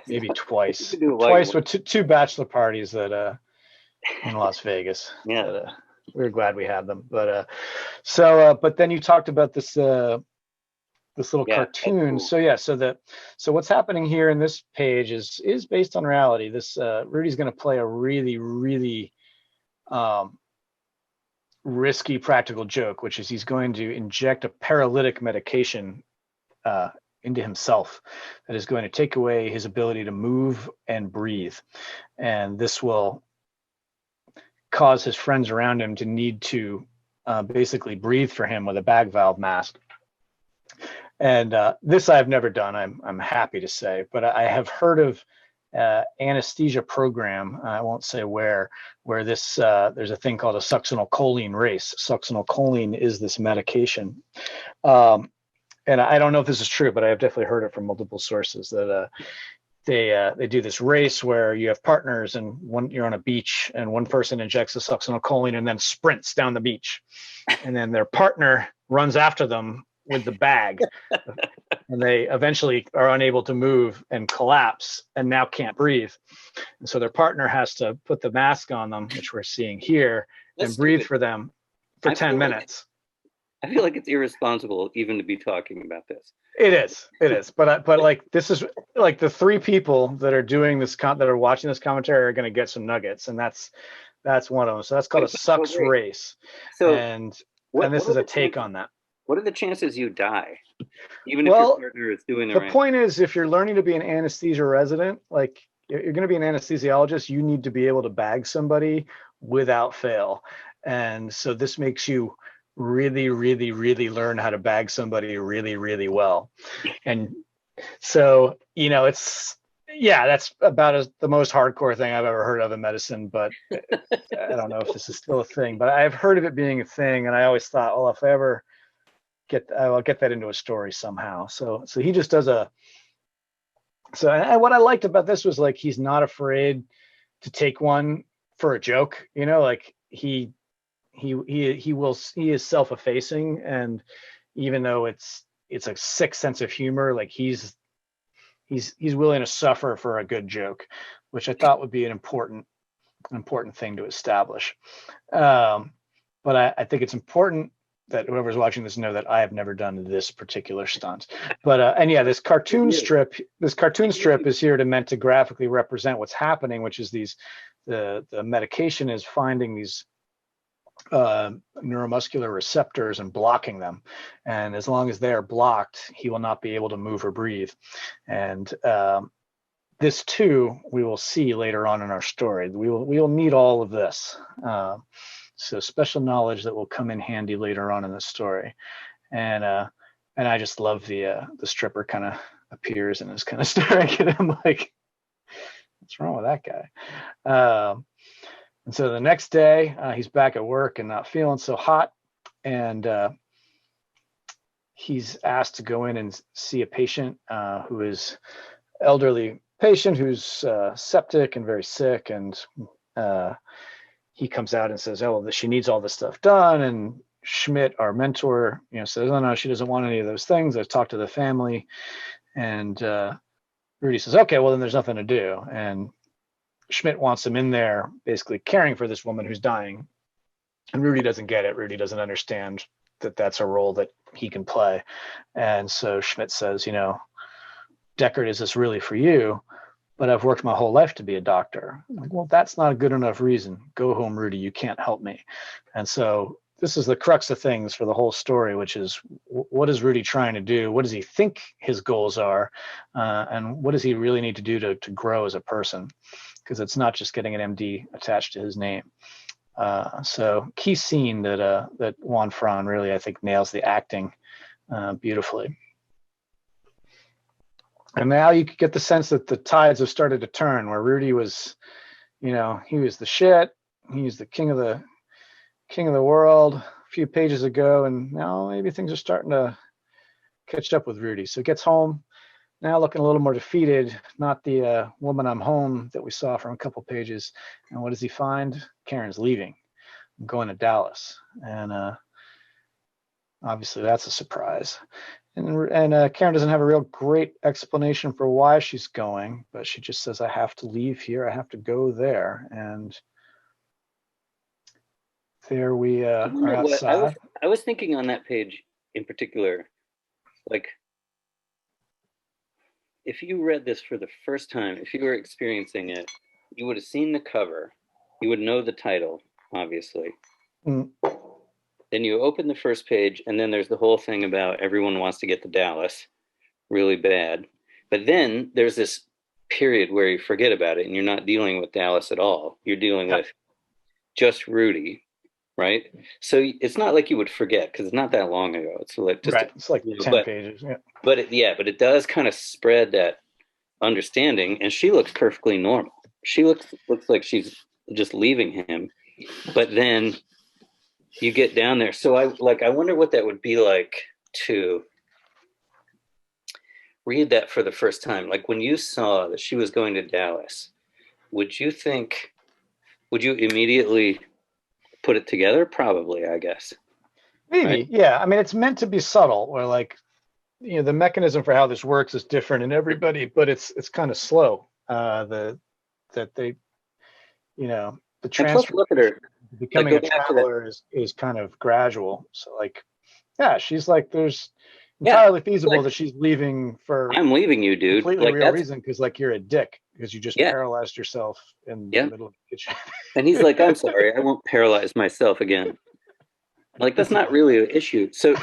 maybe twice. Twice with two bachelor parties that in Las Vegas. Yeah, but, we were glad we had them. But but then you talked about this little cartoon. Cool. So what's happening here in this page is based on reality. This Rudy's going to play a really, really risky practical joke, which is he's going to inject a paralytic medication into himself that is going to take away his ability to move and breathe. And this will cause his friends around him to need to basically breathe for him with a bag valve mask. And this I've never done, I'm happy to say, but I have heard of anesthesia program, I won't say where this there's a thing called a succinylcholine race. Succinylcholine is this medication. And I don't know if this is true, but I have definitely heard it from multiple sources that they do this race where you have partners and you're on a beach and one person injects the succinylcholine and then sprints down the beach, and then their partner runs after them with the bag, and they eventually are unable to move and collapse and now can't breathe. And so their partner has to put the mask on them, which we're seeing here, and breathe for them for 10 minutes. I feel like it's irresponsible even to be talking about this. It is. But like, this is like the three people that are doing this, that are watching this commentary are going to get some nuggets. And that's one of them. So that's called a sucks race. So and this is a take on that. What are the chances you die? Even if your partner is doing the point is, if you're learning to be an anesthesia resident, like you're going to be an anesthesiologist, you need to be able to bag somebody without fail. And so this makes you really, really, really learn how to bag somebody really, really well. And so, that's about the most hardcore thing I've ever heard of in medicine, but I don't know if this is still a thing, but I've heard of it being a thing. And I always thought, well, if I ever I'll get that into a story somehow. So he just does what I liked about this was like, he's not afraid to take one for a joke, like he is self-effacing, and even though it's a sick sense of humor, like he's willing to suffer for a good joke, which I thought would be an important thing to establish. But I think it's important that whoever's watching this know that I have never done this particular stunt. But this cartoon strip is here meant to graphically represent what's happening, which is the medication is finding these neuromuscular receptors and blocking them. And as long as they are blocked, he will not be able to move or breathe. And this too, we will see later on in our story. We will need all of this. So special knowledge that will come in handy later on in the story. And I just love the stripper kind of appears and is kind of staring at him like, what's wrong with that guy? And so the next day, he's back at work and not feeling so hot. And he's asked to go in and see a patient who is elderly patient who's septic and very sick. And he comes out and says, oh, well, she needs all this stuff done. And Schmidt, our mentor, says, oh, no, she doesn't want any of those things. I've talked to the family. And Rudy says, okay, well, then there's nothing to do. And Schmidt wants him in there basically caring for this woman who's dying. And Rudy doesn't get it. Rudy doesn't understand that that's a role that he can play. And so Schmidt says, Deckard, is this really for you? But I've worked my whole life to be a doctor. I'm like, well, that's not a good enough reason. Go home, Rudy. You can't help me. And so this is the crux of things for the whole story, which is what is Rudy trying to do? What does he think his goals are? And what does he really need to do to grow as a person? Because it's not just getting an MD attached to his name. So key scene that Juan Fran really, I think, nails the acting beautifully. And now you get the sense that the tides have started to turn, where Rudy was, he was the shit. He was the king of the world a few pages ago, and now maybe things are starting to catch up with Rudy. So he gets home, now looking a little more defeated, not the woman I'm home that we saw from a couple pages. And what does he find? Karen's leaving, going to Dallas. And obviously that's a surprise. And Karen doesn't have a real great explanation for why she's going, but she just says, I have to leave here. I have to go there. And there we are outside. I was thinking on that page in particular, like, if you read this for the first time, if you were experiencing it, you would have seen the cover. You would know the title, obviously. Mm. Then you open the first page, and then there's the whole thing about everyone wants to get to Dallas really bad. But then there's this period where you forget about it, and you're not dealing with Dallas at all. You're dealing with just Rudy, right? So it's not like you would forget, because it's not that long ago. It's like just it's like 10 pages. Yeah. But it does kind of spread that understanding, and she looks perfectly normal. She looks like she's just leaving him, but then you get down there. So I wonder what that would be like to read that for the first time. Like when you saw that she was going to Dallas, would you immediately put it together? Probably, I guess. Maybe, right? Yeah. I mean, it's meant to be subtle, where the mechanism for how this works is different in everybody, but it's kind of slow. The transfer, look at her. Becoming a traveler is kind of gradual. So she's like, there's entirely feasible that she's leaving for. I'm leaving you, dude. Completely real reason, because you're a dick because you just paralyzed yourself in the middle of the kitchen. And he's like, I'm sorry, I won't paralyze myself again. Like, that's not really an issue. So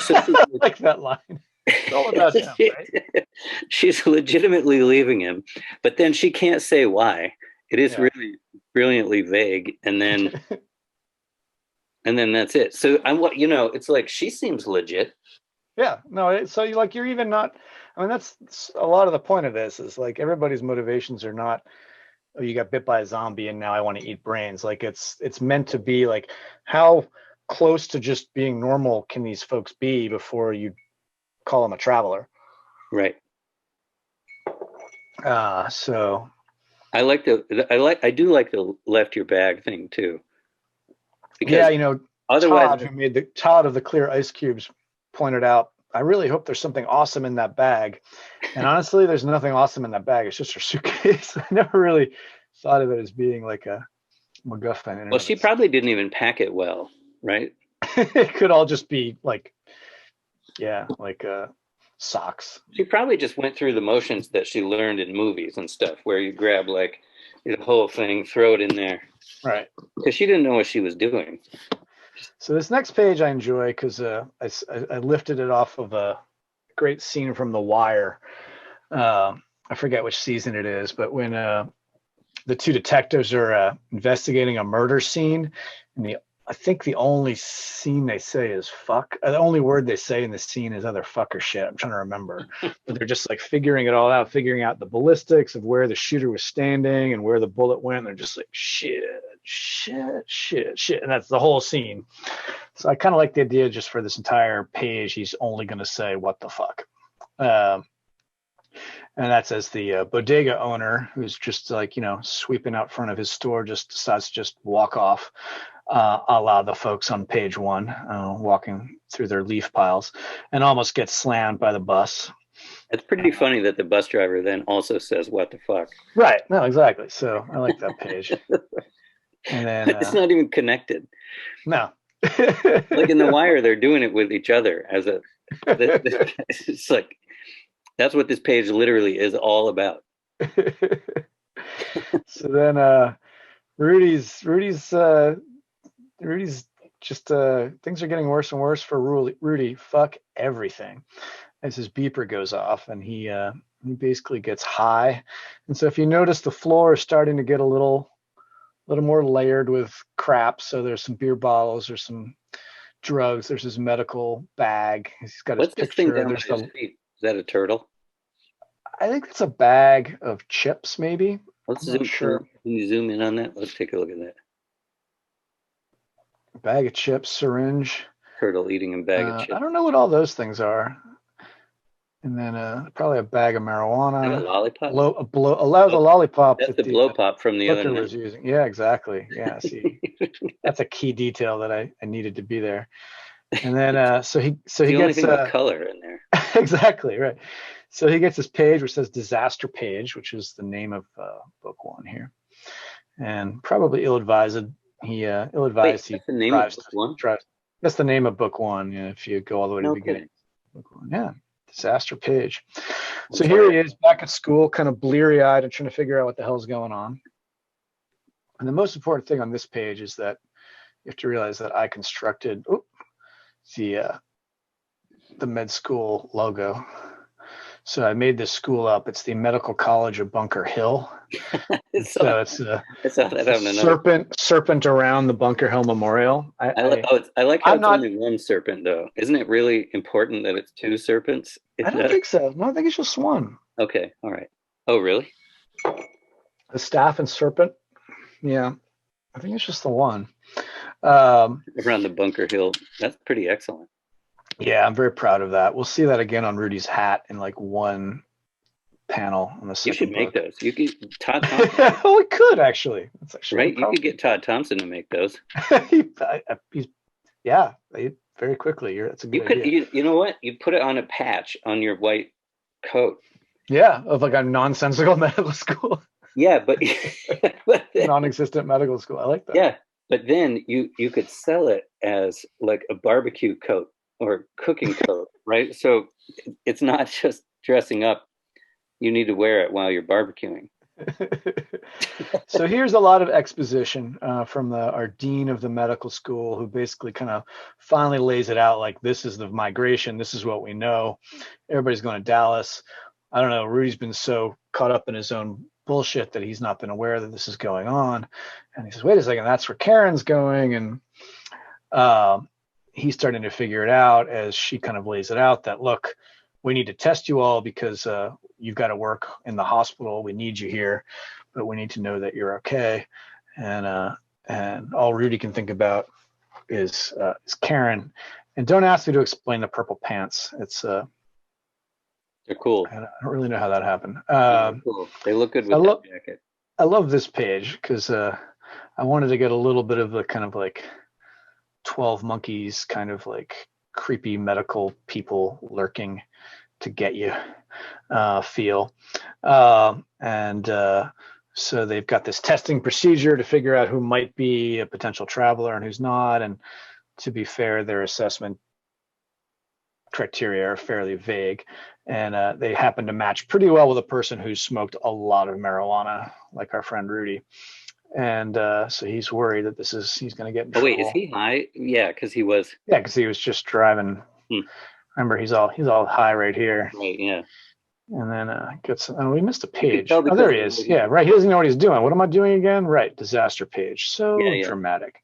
like that line. It's all about him, right? She's legitimately leaving him, but then she can't say why. It is really brilliantly vague, and then that's it. So it's like she seems legit. Yeah, no. So you're even not. I mean, that's a lot of the point of this. Is like everybody's motivations are not, oh, you got bit by a zombie and now I want to eat brains. Like it's meant to be like, how close to just being normal can these folks be before you call them a traveler? Right. So I do like the left your bag thing too. Because otherwise, Todd of the clear ice cubes pointed out, I really hope there's something awesome in that bag. And honestly, there's nothing awesome in that bag. It's just her suitcase. I never really thought of it as being like a MacGuffin. Well, she probably didn't even pack it well, right? It could all just be socks. She probably just went through the motions that she learned in movies and stuff, where you grab the whole thing, throw it in there. Right. Because she didn't know what she was doing. So this next page I enjoy because I lifted it off of a great scene from The Wire. I forget which season it is, but when the two detectives are investigating a murder scene, and I think the only scene they say is fuck. The only word they say in the scene is either fuck or shit. I'm trying to remember. But they're just like figuring it all out, figuring out the ballistics of where the shooter was standing and where the bullet went. And they're just like shit, shit, shit, shit. And that's the whole scene. So I kind of like the idea just for this entire page, he's only going to say what the fuck. And that's as the bodega owner, who's just like, sweeping out front of his store, just decides to just walk off, a la the folks on page 1, walking through their leaf piles, and almost gets slammed by the bus. It's pretty funny that the bus driver then also says, what the fuck? Right. No, exactly. So I like that page. And then it's not even connected. No. Like in The Wire, they're doing it with each other as it's like, that's what this page literally is all about. So then Rudy's just things are getting worse and worse for Rudy. Fuck everything. As his beeper goes off, and he basically gets high. And so if you notice, the floor is starting to get a little more layered with crap. So there's some beer bottles, there's some drugs, there's his medical bag. He's got his picture. Thing down his feet? Is that a turtle? I think it's a bag of chips, maybe. Let's zoom. Sure. Can you zoom in on that? Let's take a look at that. Bag of chips, syringe. Turtle eating a bag of chips. I don't know what all those things are. And then probably a bag of marijuana. And a lollipop. The lollipop. That's the blow pop from the other night. Was using. Yeah, exactly. Yeah, see, that's a key detail that I needed to be there. And then so he gets color in there. Exactly right. So he gets this page which says disaster page, which is the name of book 1 here, and probably ill-advised. Ill-advised. Wait, that's the name of book 1? That's the name of book 1. Yeah, if you go all the way to the beginning. Book 1. Yeah. Disaster page. So here he is back at school, kind of bleary-eyed and trying to figure out what the hell's going on. And the most important thing on this page is that you have to realize that I constructed the med school logo. So I made this school up. It's the Medical College of Bunker Hill. So it's a serpent around the Bunker Hill Memorial. I like how it's only one serpent, though. Isn't it really important that it's 2 serpents? I don't think so. No, I think it's just one. Okay, all right. Oh, really? The staff and serpent. Yeah, I think it's just the one. Around the Bunker Hill. That's pretty excellent. Yeah, I'm very proud of that. We'll see that again on Rudy's hat in like one panel on the second. You should make those. You could Todd Thompson. Well, we could actually. That's actually right. You could get Todd Thompson to make those. Very quickly. That's a good idea. You know what? You put it on a patch on your white coat. Yeah, of like a nonsensical medical school. Yeah, but non-existent medical school. I like that. Yeah, but then you could sell it as like a barbecue coat or cooking coat, right? So it's not just dressing up. You need to wear it while you're barbecuing. So here's a lot of exposition from our dean of the medical school, who basically kind of finally lays it out like, this is the migration. This is what we know. Everybody's going to Dallas. I don't know. Rudy's been so caught up in his own bullshit that he's not been aware that this is going on. And he says, wait a second, that's where Karen's going. And he's starting to figure it out as she kind of lays it out that, look, we need to test you all because you've got to work in the hospital. We need you here, but we need to know that you're okay. And all Rudy can think about is Karen. And don't ask me to explain the purple pants. It's they're cool. I don't really know how that happened. Cool. They look good with that jacket. I love this page because I wanted to get a little bit of the kind of like 12 Monkeys kind of like creepy medical people lurking to get you feel. So they've got this testing procedure to figure out who might be a potential traveler and who's not. And to be fair, their assessment criteria are fairly vague. And they happen to match pretty well with a person who's smoked a lot of marijuana, like our friend Rudy. And so he's worried that he's going to get in Oh wait, is trouble. he high? Yeah, because he was. Yeah, because he was just driving. Remember, he's all high right here. Right. Yeah. And then gets. Oh, we missed a You could page. tell Oh, because there of he the is. way Yeah, right. He doesn't know what he's doing. What am I doing again? Right, disaster page. So Yeah, yeah. dramatic.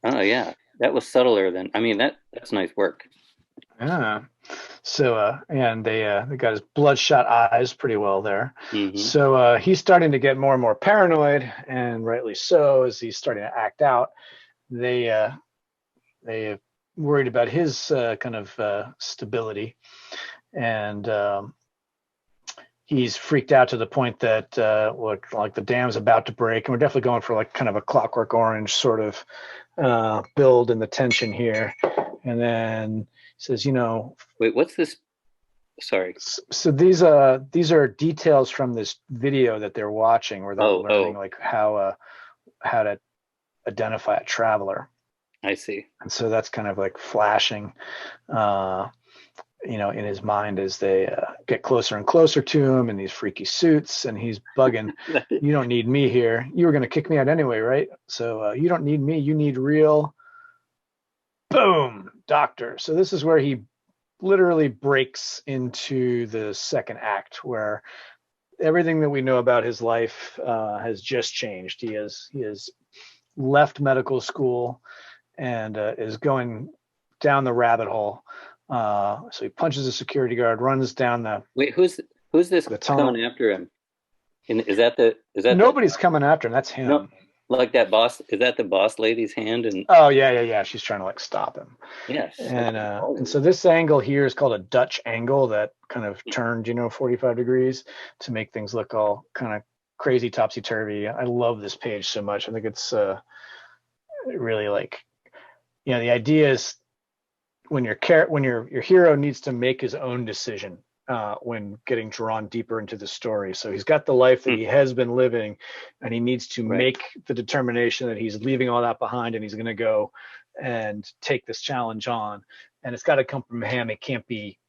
Oh yeah, that was subtler than. I mean, that's nice work. Yeah. So and they got his bloodshot eyes pretty well there. Mm-hmm. So he's starting to get more and more paranoid, and rightly so, as he's starting to act out. They worried about his kind of stability, and he's freaked out to the point that like the dam's about to break, and we're definitely going for like kind of a Clockwork Orange sort of build in the tension here. And then he says, wait, what's this? Sorry. So these are details from this video that they're watching, where they're learning like how to identify a traveler. I see. And so that's kind of like flashing, in his mind as they get closer and closer to him in these freaky suits, and he's bugging. You don't need me here. You were going to kick me out anyway, right? So you don't need me. You need real. Boom, doctor. So this is where he literally breaks into the second act, where everything that we know about his life has just changed. He has left medical school and is going down the rabbit hole. So he punches a security guard, runs down the. Wait, who's this coming after him? Is that nobody's coming after him? That's him. No, like that boss. Is that the boss lady's hand? And oh yeah. She's trying to like stop him. Yes. And so this angle here is called a Dutch angle, that kind of turned 45 degrees to make things look all kind of crazy topsy turvy. I love this page so much. I think it's really like, the idea is when your hero needs to make his own decision when getting drawn deeper into the story. So he's got the life that he has been living, and he needs to make the determination that he's leaving all that behind, and he's going to go and take this challenge on. And it's got to come from him. It can't be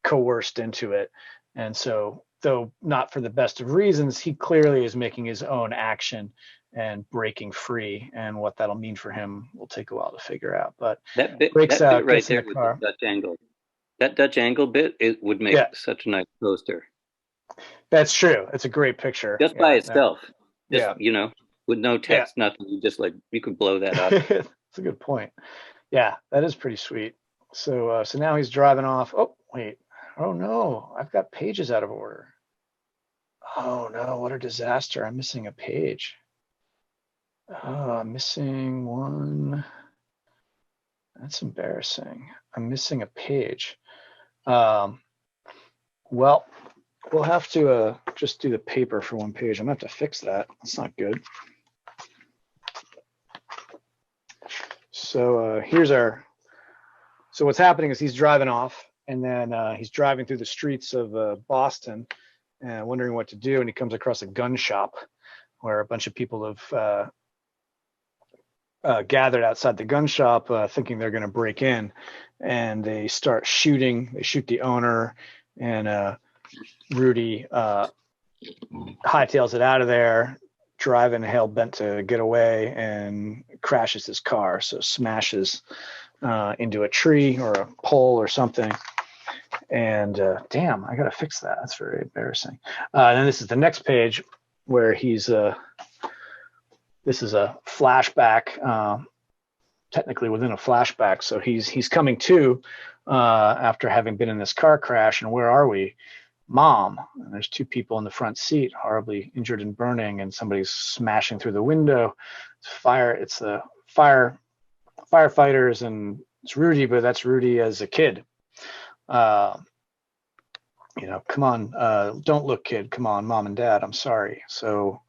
coerced into it. And so, though not for the best of reasons, he clearly is making his own action and breaking free. And what that'll mean for him will take a while to figure out. But that bit right there with the Dutch angle. That Dutch angle bit, it would make such a nice poster. That's true. It's a great picture. Just by itself. Just, with no text, nothing. You just you could blow that up. That's a good point. Yeah, that is pretty sweet. So now he's driving off. Oh, wait. Oh, no. I've got pages out of order. Oh, no. What a disaster. I'm missing a page. Oh, I'm missing one. That's embarrassing. I'm missing a page. Well, we'll have to just do the paper for one page. I'm going to have to fix that. That's not good. So so what's happening is he's driving off, and then he's driving through the streets of Boston and wondering what to do. And he comes across a gun shop where a bunch of people have gathered outside the gun shop thinking they're going to break in, and they start shooting. They shoot the owner, and Rudy hightails it out of there, driving hell-bent to get away, and crashes his car. So smashes into a tree or a pole or something. And damn, I got to fix that. That's very embarrassing. And then this is the next page where he's this is a flashback, technically within a flashback. So he's coming to after having been in this car crash. And where are we? Mom. And there's two people in the front seat, horribly injured and burning, and somebody's smashing through the window. It's the firefighters, and it's Rudy, but that's Rudy as a kid. Come on, don't look, kid. Come on, Mom and Dad, I'm sorry. So.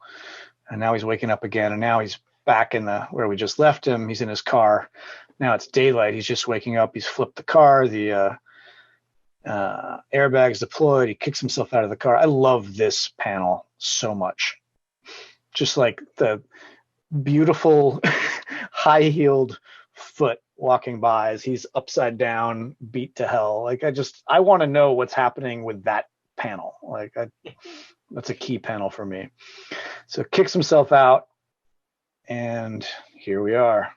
And now he's waking up again, and now he's back in where we just left him. He's in his car. Now it's daylight. He's just waking up. He's flipped the car. The airbag's deployed. He kicks himself out of the car. I love this panel so much. Just like the beautiful high-heeled foot walking by as he's upside down, beat to hell. Like I want to know what's happening with that panel. Like that's a key panel for me. So kicks himself out, and here we are.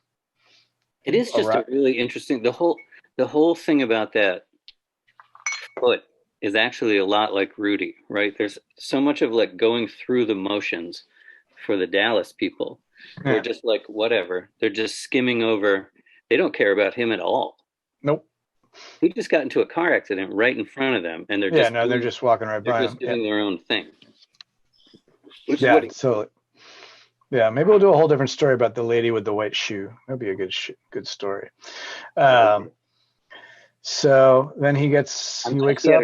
It is just a really interesting. The whole thing about that foot is actually a lot like Rudy, right? There's so much of like going through the motions for the Dallas people. Yeah. They're just like whatever. They're just skimming over. They don't care about him at all. Nope. He just got into a car accident right in front of them, and they're they're just walking right by him. They're just doing their own thing. Which yeah, is what so yeah, maybe we'll do a whole different story about the lady with the white shoe. That'd be a good story. So then he wakes up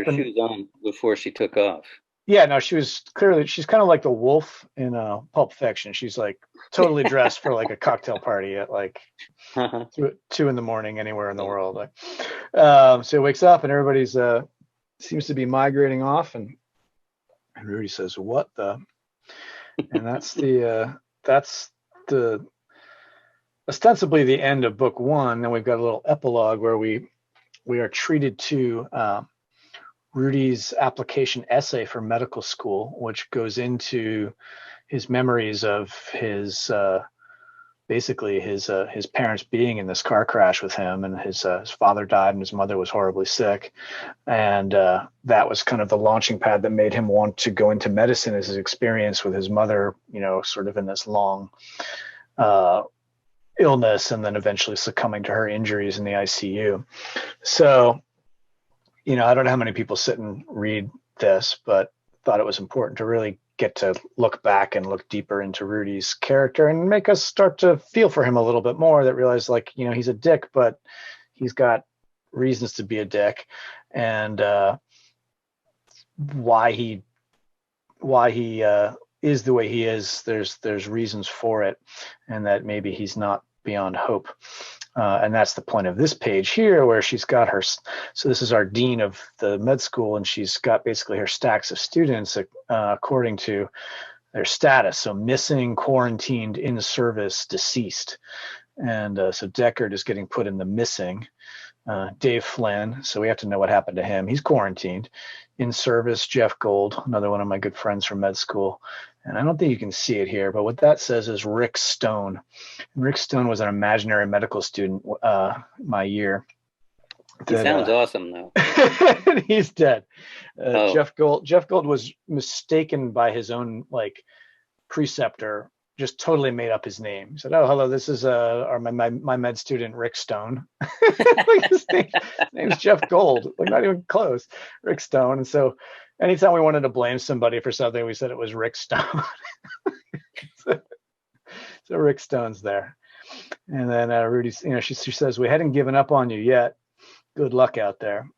and shoes on before she took off. Yeah, no, she's kind of like the wolf in Pulp Fiction. She's like totally dressed for like a cocktail party at like 2 in the morning anywhere in the world. Like, so he wakes up and everybody's seems to be migrating off, and Rudy says, "What the?" And that's the ostensibly the end of book 1. Then we've got a little epilogue where we are treated to Rudy's application essay for medical school, which goes into his memories of his basically his parents being in this car crash with him, and his father died and his mother was horribly sick, and that was kind of the launching pad that made him want to go into medicine, as his experience with his mother, sort of in this long illness, and then eventually succumbing to her injuries in the ICU. So, I don't know how many people sit and read this, but thought it was important to really get to look back and look deeper into Rudy's character and make us start to feel for him a little bit more, that realize he's a dick, but he's got reasons to be a dick, and why he is the way he is. There's reasons for it, and that maybe he's not beyond hope. And that's the point of this page here, where she's got her. So this is our dean of the med school, and she's got basically her stacks of students according to their status. So missing, quarantined, in service, deceased. And so Deckard is getting put in the missing. Dave Flynn, so we have to know what happened to him. He's quarantined. In service, Jeff Gold, another one of my good friends from med school. And I don't think you can see it here, but what that says is Rick Stone. And Rick Stone was an imaginary medical student my year. He sounds awesome, though. He's dead. Jeff Gold was mistaken by his own preceptor, just totally made up his name. He said, "Oh, hello, this is my med student, Rick Stone." His name's Jeff Gold. Not even close. Rick Stone. And so anytime we wanted to blame somebody for something, we said it was Rick Stone. so Rick Stone's there. And then Rudy's, she says, "We hadn't given up on you yet. Good luck out there."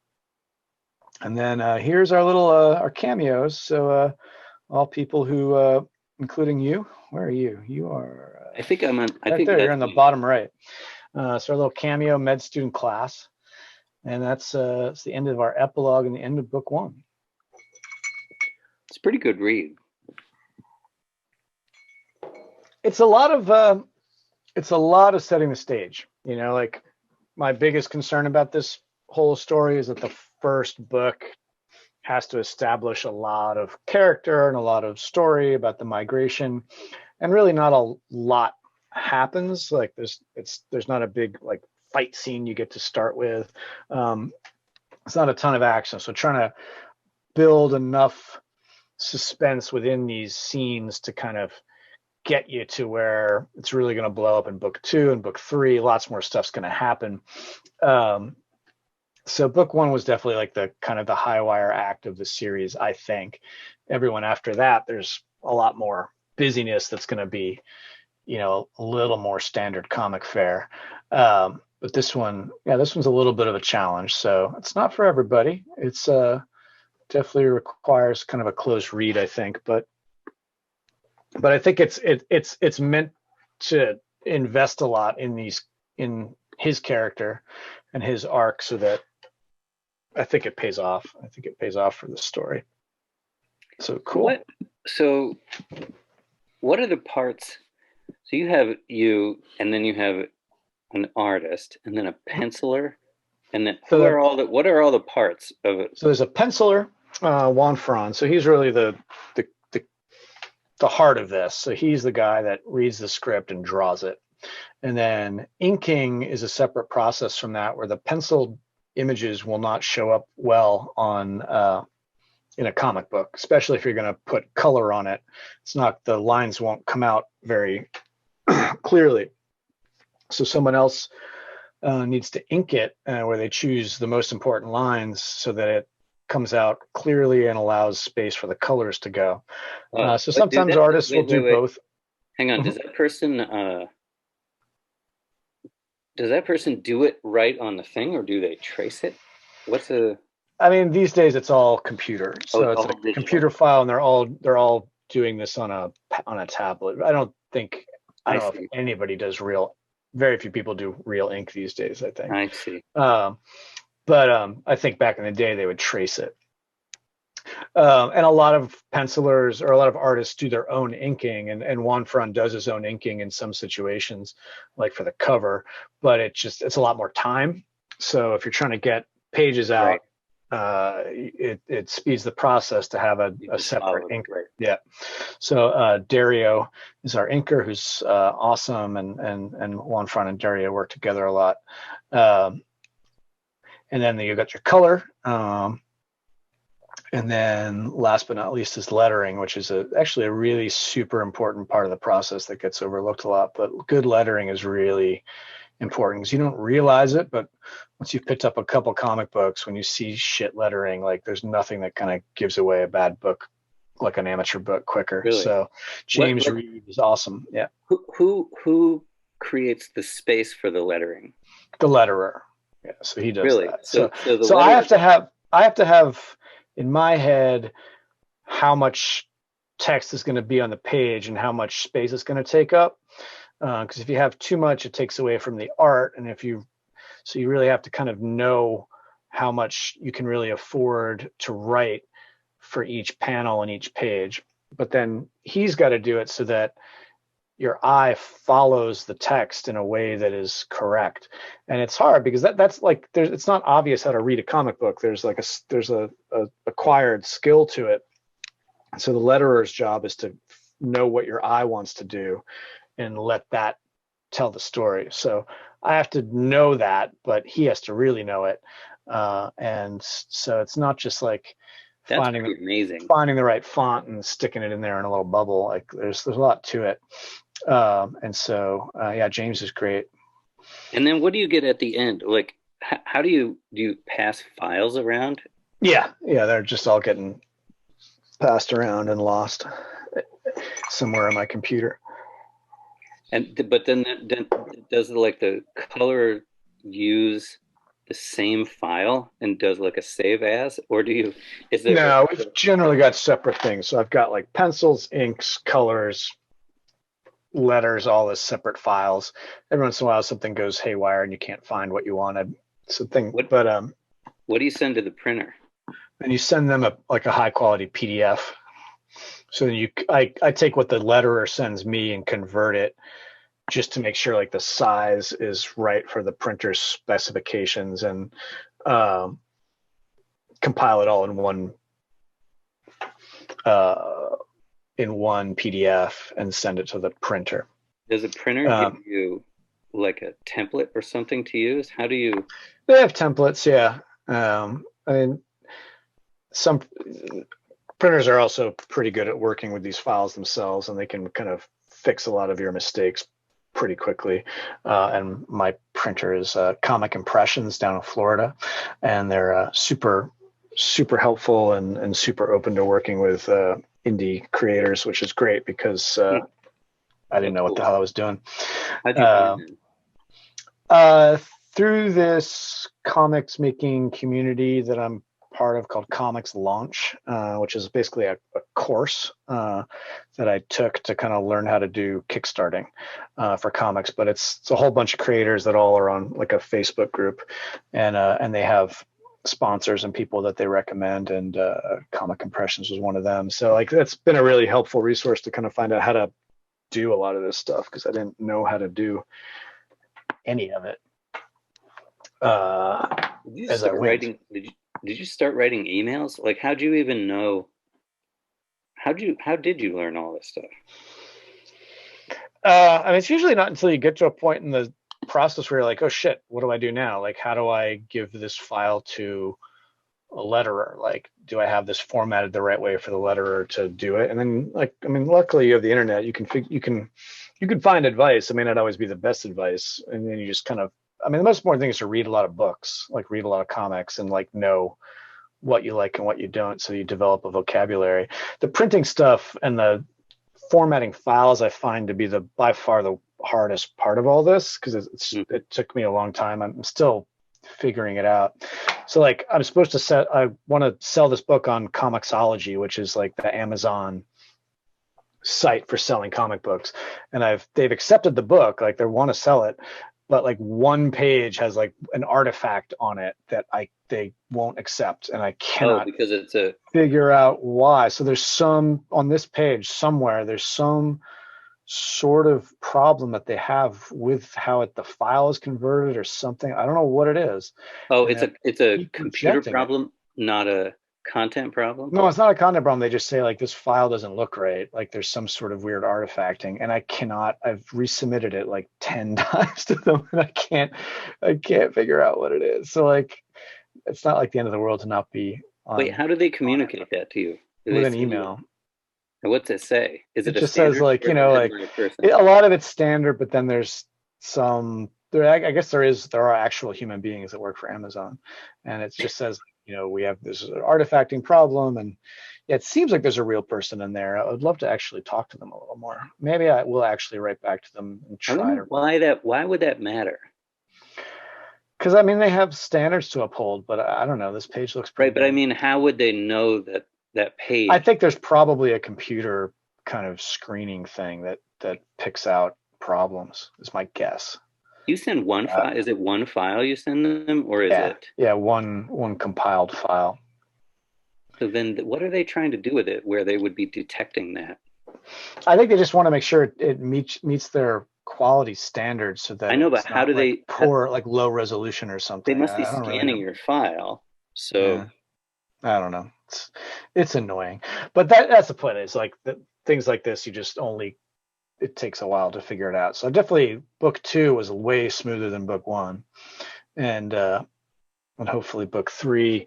And then here's our little our cameos. So all people who, including you. Where are you? You are. I think I'm on. You're in the bottom right. So our little cameo med student class, and that's it's the end of our epilogue and the end of book 1. It's a pretty good read. It's a lot of setting the stage. My biggest concern about this whole story is that the first book has to establish a lot of character and a lot of story about the migration, and really not a lot happens. There's not a big fight scene you get to start with. It's not a ton of action. So trying to build enough suspense within these scenes to kind of get you to where it's really going to blow up in book 2 and book 3. Lots more stuff's going to happen. So book 1 was definitely the kind of the high wire act of the series. I think everyone after that, there's a lot more busyness that's going to be, a little more standard comic fare. But this one's a little bit of a challenge. So it's not for everybody. It's definitely requires kind of a close read, I think. But I think it's meant to invest a lot in his character and his arc, so that I think it pays off. I think it pays off for the story. So cool. What are the parts? So you have you, and then you have an artist, and then a penciler, and then what are all the parts of it? So there's a penciler, Juan Fran. So he's really the the heart of this. So he's the guy that reads the script and draws it. And then inking is a separate process from that, where the penciled images will not show up well on in a comic book, especially if you're going to put color on it. It's not, the lines won't come out very clearly. So someone else needs to ink it where they choose the most important lines so that it comes out clearly and allows space for the colors to go. So sometimes artists will do both. Hang on, does that person do it right on the thing, or do they trace it? I mean, these days it's all computer, so it's a digital computer file, and they're all doing this on a tablet. I don't know if anybody does very few people do real ink these days, I think. I see. But I think back in the day they would trace it. And a lot of pencilers or a lot of artists do their own inking, and Juan Fran does his own inking in some situations, like for the cover, but it's a lot more time. So if you're trying to get pages out, it speeds the process to have a separate ink. Right. Yeah. So Dario is our inker, who's awesome, and Juan Fran and Dario work together a lot. And then you got your color. And then last but not least is lettering, which is actually a really super important part of the process that gets overlooked a lot. But good lettering is really important because you don't realize it, but once you've picked up a couple comic books, when you see shit lettering, like there's nothing that kind of gives away a bad book, like an amateur book, quicker. Really? So James Reed is awesome. Yeah. Who creates the space for the lettering? The letterer. Yeah. So he does that. So I have to have in my head how much text is going to be on the page and how much space it's going to take up. Because if you have too much, it takes away from the art. And you really have to kind of know how much you can really afford to write for each panel and each page. But then he's got to do it so that your eye follows the text in a way that is correct. And it's hard because that's like, it's not obvious how to read a comic book. There's a acquired skill to it. So the letterer's job is to know what your eye wants to do and let that tell the story. So I have to know that, but he has to really know it. And so it's not just like finding the right font and sticking it in there in a little bubble. Like there's a lot to it. And so, James is great. And then what do you get at the end? Like, how do you pass files around? Yeah, they're just all getting passed around and lost somewhere on my computer. But then does like the color use the same file and does like a save as, or No, we've generally got separate things. So I've got like pencils, inks, colors, letters, all as separate files. Every once in a while something goes haywire and you can't find what you wanted. What do you send to the printer? And you send them a high quality PDF. So then I take what the letterer sends me and convert it just to make sure like the size is right for the printer's specifications, and compile it all in one PDF and send it to the printer. Does a printer give you like a template or something to use? How do you? They have templates, yeah. I mean, some printers are also pretty good at working with these files themselves, and they can kind of fix a lot of your mistakes pretty quickly. And my printer is Comic Impressions down in Florida, and they're super, super helpful and super open to working with indie creators, which is great because I didn't know what the hell I was doing. Through this comics making community that I'm part of called Comics Launch, which is basically a course that I took to kind of learn how to do Kickstarting for comics. But it's a whole bunch of creators that all are on like a Facebook group, and they have sponsors and people that they recommend, and Comic Impressions was one of them. So like that's been a really helpful resource to kind of find out how to do a lot of this stuff, because I didn't know how to do any of it. Did you start writing emails? Like, how do you even know how did you learn all this stuff? I mean, it's usually not until you get to a point in the process where you're like, oh shit, what do I do now? Like, how do I give this file to a letterer? Like, do I have this formatted the right way for the letterer to do it? And then, like, I mean, luckily you have the internet. You can find advice. It may not always be the best advice, and then you just kind of. I mean, the most important thing is to read a lot of books, like read a lot of comics, and like know what you like and what you don't, so you develop a vocabulary. The printing stuff and the formatting files I find to be by far the hardest part of all this, because it took me a long time. I'm still figuring it out. So like I want to sell this book on Comixology, which is like the Amazon site for selling comic books. And they've accepted the book, like they want to sell it, but like one page has like an artifact on it that they won't accept, and I cannot because it's figure out why. So there's some on this page somewhere, there's some sort of problem that they have with how the file is converted or something. I don't know what it is. Oh, and it's a computer problem, not a content problem? No, it's not a content problem. They just say like this file doesn't look right. Like there's some sort of weird artifacting, and I've resubmitted it like 10 times to them, and I can't figure out what it is. So like, it's not like the end of the world to not be on. Wait, how do they communicate that to you? With an email. And what's it say? Is it just says like, like a lot of it's standard, but then there's I guess there are actual human beings that work for Amazon, and it just says, we have this artifacting problem, and it seems like there's a real person in there. I would love to actually talk to them a little more. Maybe I will actually write back to them and try to. Why would that matter? Because I mean, they have standards to uphold, but I don't know. This page looks pretty right. But I mean, how would they know that page? I think there's probably a computer kind of screening thing that picks out problems. Is my guess. You send one file. Is it one file you send them, or is it? Yeah, one compiled file. So then, what are they trying to do with it, where they would be detecting that? I think they just want to make sure it meets their quality standards, so that I know, but how do they poor, like low resolution or something? They must be scanning your file. So I don't know. It's annoying, but that's the point. Is like things like this, it takes a while to figure it out. So definitely book 2 was way smoother than book 1, and hopefully book 3,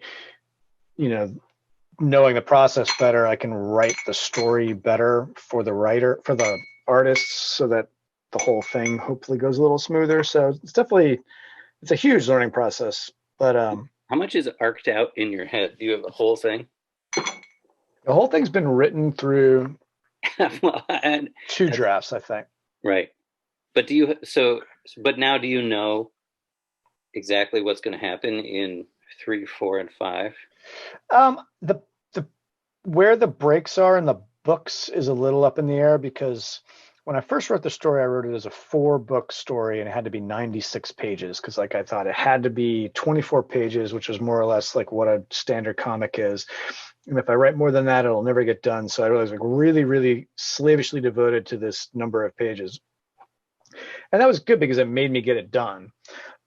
knowing the process better, I can write the story better for the artists, so that the whole thing hopefully goes a little smoother. So it's a huge learning process. But how much is arced out in your head? Do you have the whole thing? The whole thing's been written through well, 2 drafts, I think. Right. But but now do you know exactly what's going to happen in 3, 4, and 5? The where the breaks are in the books is a little up in the air, because when I first wrote the story, I wrote it as a 4-book story, and it had to be 96 pages, because like I thought it had to be 24 pages, which was more or less like what a standard comic is. And if I write more than that, it'll never get done. So I was like really, really slavishly devoted to this number of pages. And that was good because it made me get it done.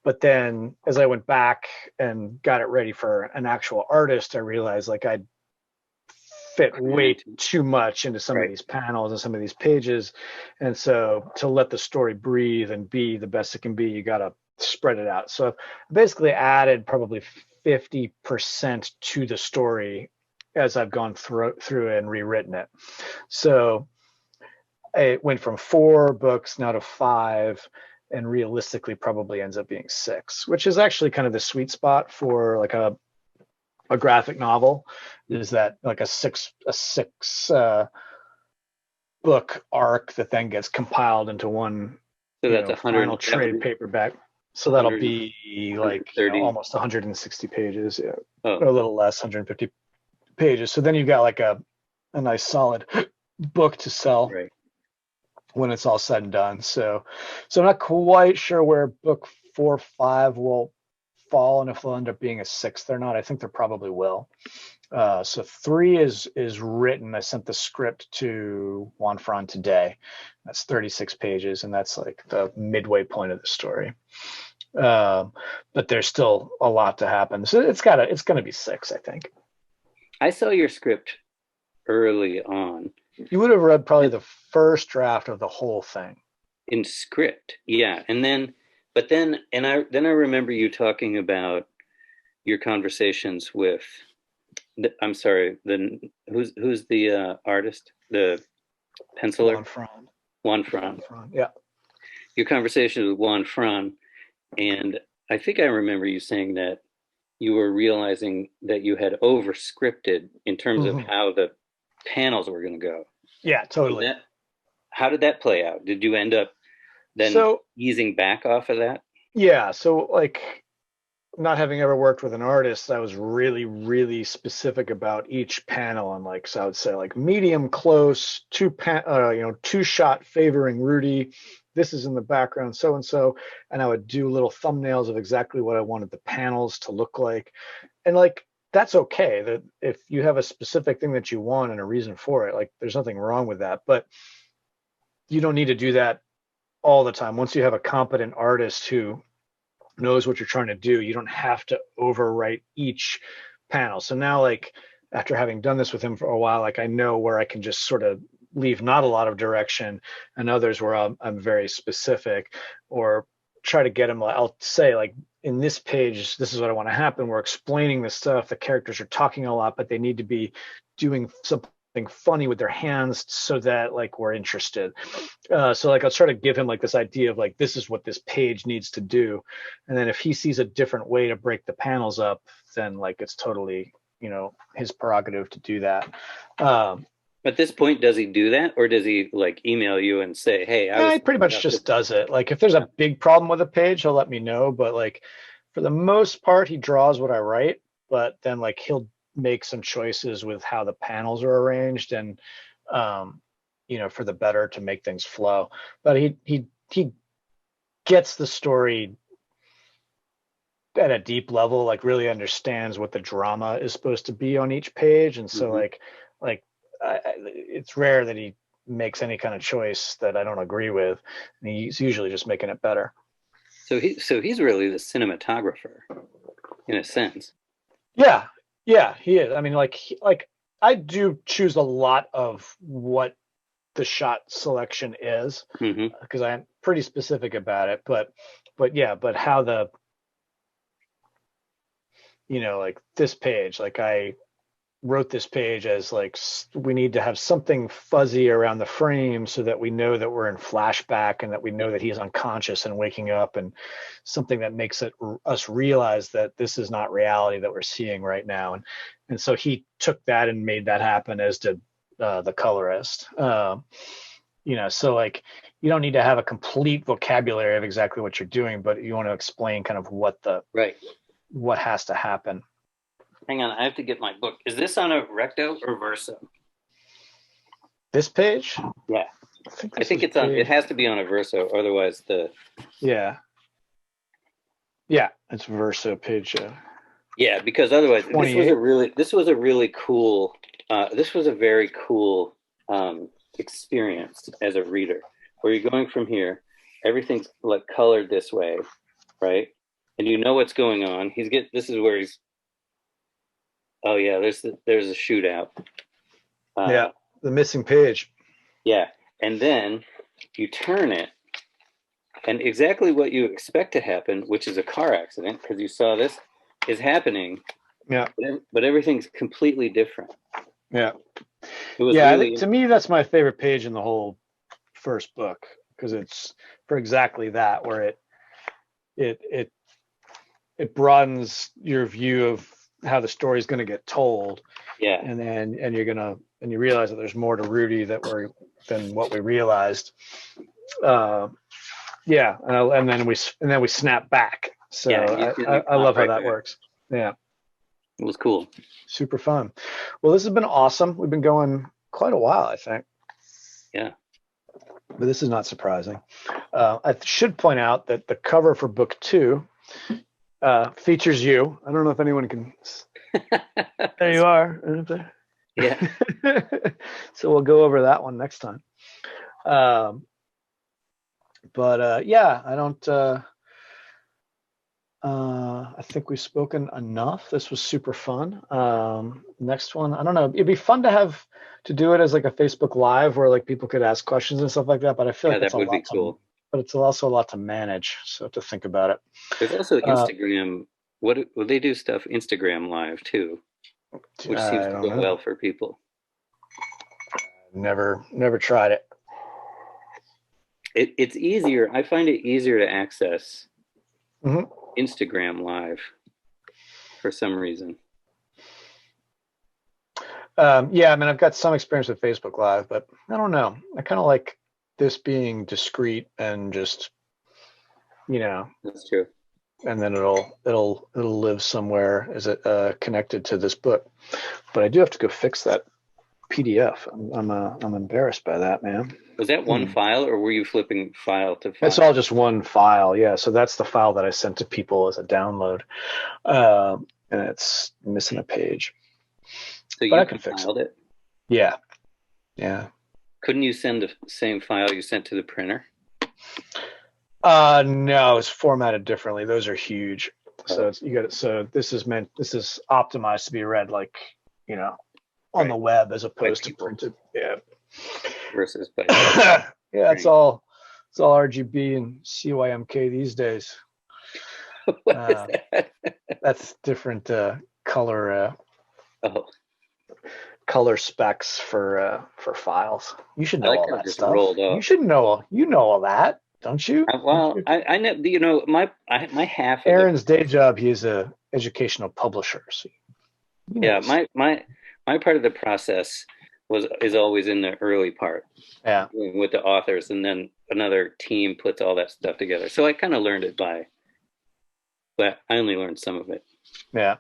But then as I went back and got it ready for an actual artist, I realized like I'd fit way too much into some of these panels and some of these pages. And so to let the story breathe and be the best it can be, you got to spread it out. So I basically added probably 50% to the story as I've gone through and rewritten it. So it went from 4 books now to 5, and realistically probably ends up being 6, which is actually kind of the sweet spot for like a graphic novel, is that like a six book arc that then gets compiled into one final trade paperback. So that'll be like almost 160 pages, or a little less, 150 pages. So then you've got like a nice solid book to sell when it's all said and done. So I'm not quite sure where book 4, 5 will fall, and if they'll end up being a 6th or not. I think they probably will. So 3 is written. I sent the script to Juan Fran today. That's 36 pages, and that's like the midway point of the story. But there's still a lot to happen. So it's going to be 6, I think. I saw your script early on. You would have read probably the first draft of the whole thing. In script, yeah. And then, but then, and I remember you talking about your conversations with, I'm sorry, who's the artist, the penciler? Juan Fran. Yeah. Your conversation with Juan Fran, and I think I remember you saying that you were realizing that you had over scripted in terms of how the panels were going to go. Yeah, totally. How did that play out? Did you end up then easing back off of that? Yeah. So like, not having ever worked with an artist, I was really, really specific about each panel. And like, so I would say like medium close, two shot favoring Rudy. This is in the background, so and so. And I would do little thumbnails of exactly what I wanted the panels to look like. And like, that's okay. That if you have a specific thing that you want and a reason for it, like there's nothing wrong with that. But you don't need to do that all the time. Once you have a competent artist who knows what you're trying to do, you don't have to overwrite each panel. So now, like, after having done this with him for a while, like I know where I can just sort of leave not a lot of direction, and others where I'm very specific, or try to get him. I'll say, like, in this page, this is what I want to happen. We're explaining this stuff. The characters are talking a lot, but they need to be doing something funny with their hands so that like we're interested. So like I'll try to give him like this idea of like, this is what this page needs to do. And then if he sees a different way to break the panels up, then like it's totally, his prerogative to do that. At this point, does he do that, or does he like email you and say, hey, he pretty much just does it. Like if there's a big problem with a page, he'll let me know. But like for the most part, he draws what I write, but then like he'll make some choices with how the panels are arranged and for the better to make things flow. But he gets the story at a deep level, like really understands what the drama is supposed to be on each page. And so it's rare that he makes any kind of choice that I don't agree with. And he's usually just making it better. So he's really the cinematographer in a sense. Yeah, he is. I mean, like I do choose a lot of what the shot selection is because I'm pretty specific about it. But how the, like this page, like I wrote this page as like we need to have something fuzzy around the frame so that we know that we're in flashback and that we know that he's unconscious and waking up, and something that makes us realize that this is not reality that we're seeing right now. And so he took that and made that happen, as did the colorist. So like you don't need to have a complete vocabulary of exactly what you're doing, but you want to explain kind of what has to happen. Hang on, I have to get my book. Is this on a recto or verso? This page? Yeah. I think it's on. It has to be on a verso, otherwise the. Yeah, it's verso page. Yeah, because otherwise this was a really cool. This was a very cool experience as a reader, where you're going from here, everything's like colored this way, right? And you know what's going on. This is where he's. Oh yeah, there's a shootout. The missing page. Yeah, and then you turn it, and exactly what you expect to happen, which is a car accident, because you saw this, is happening. Yeah. But everything's completely different. Yeah. It was really, to me, that's my favorite page in the whole first book, because it's for exactly that, where it broadens your view of how the story is going to get told. Yeah. And you realize that there's more to Rudy than what we realized. And then we snap back. So I love how that works. Yeah. It was cool. Super fun. Well, this has been awesome. We've been going quite a while, I think. Yeah. But this is not surprising. I should point out that the cover for book 2 features you. I don't know if anyone can. There you are. Yeah. So we'll go over that one next time. I don't. I think we've spoken enough. This was super fun. Next one, I don't know. It'd be fun to do it as like a Facebook Live where like people could ask questions and stuff like that. But I feel Yeah, like that's that a would be lot cool. but it's also a lot to manage. So to think about it. There's also Uh, Instagram. What they do stuff Instagram live too, which seems I to don't go know. well for people. Never tried it. It's easier. I find it easier to access hmm Instagram live for some reason. Yeah, I mean, I've got some experience with Facebook Live, but I don't know. I kind of like this being discreet and just, you know, That's true. and then it'll live somewhere as it connected to this book. But I do have to go fix that PDF. I'm embarrassed by that, man. Was that one file, or were you flipping file to file? It's all just one file, yeah. So that's the file that I sent to people as a download, and it's missing a page. So But you I can fix compiled it. Yeah. Couldn't you send the same file you sent to the printer? No, it's formatted differently. Those are huge. So it's you got it. So this is optimized to be read like, on the web as opposed to printed. Yeah. Versus by yeah, it's all RGB and CYMK these days. what is that? That's different color Oh, color specs for files. You should I know like all how it that just stuff. rolled off. You should know all that, don't you? Well, I know, my half of Aaron's day job, he is a educational publisher. So yeah, my part of the process is always in the early part. Yeah. With the authors, and then another team puts all that stuff together. So I kind of learned it but I only learned some of it. Yeah.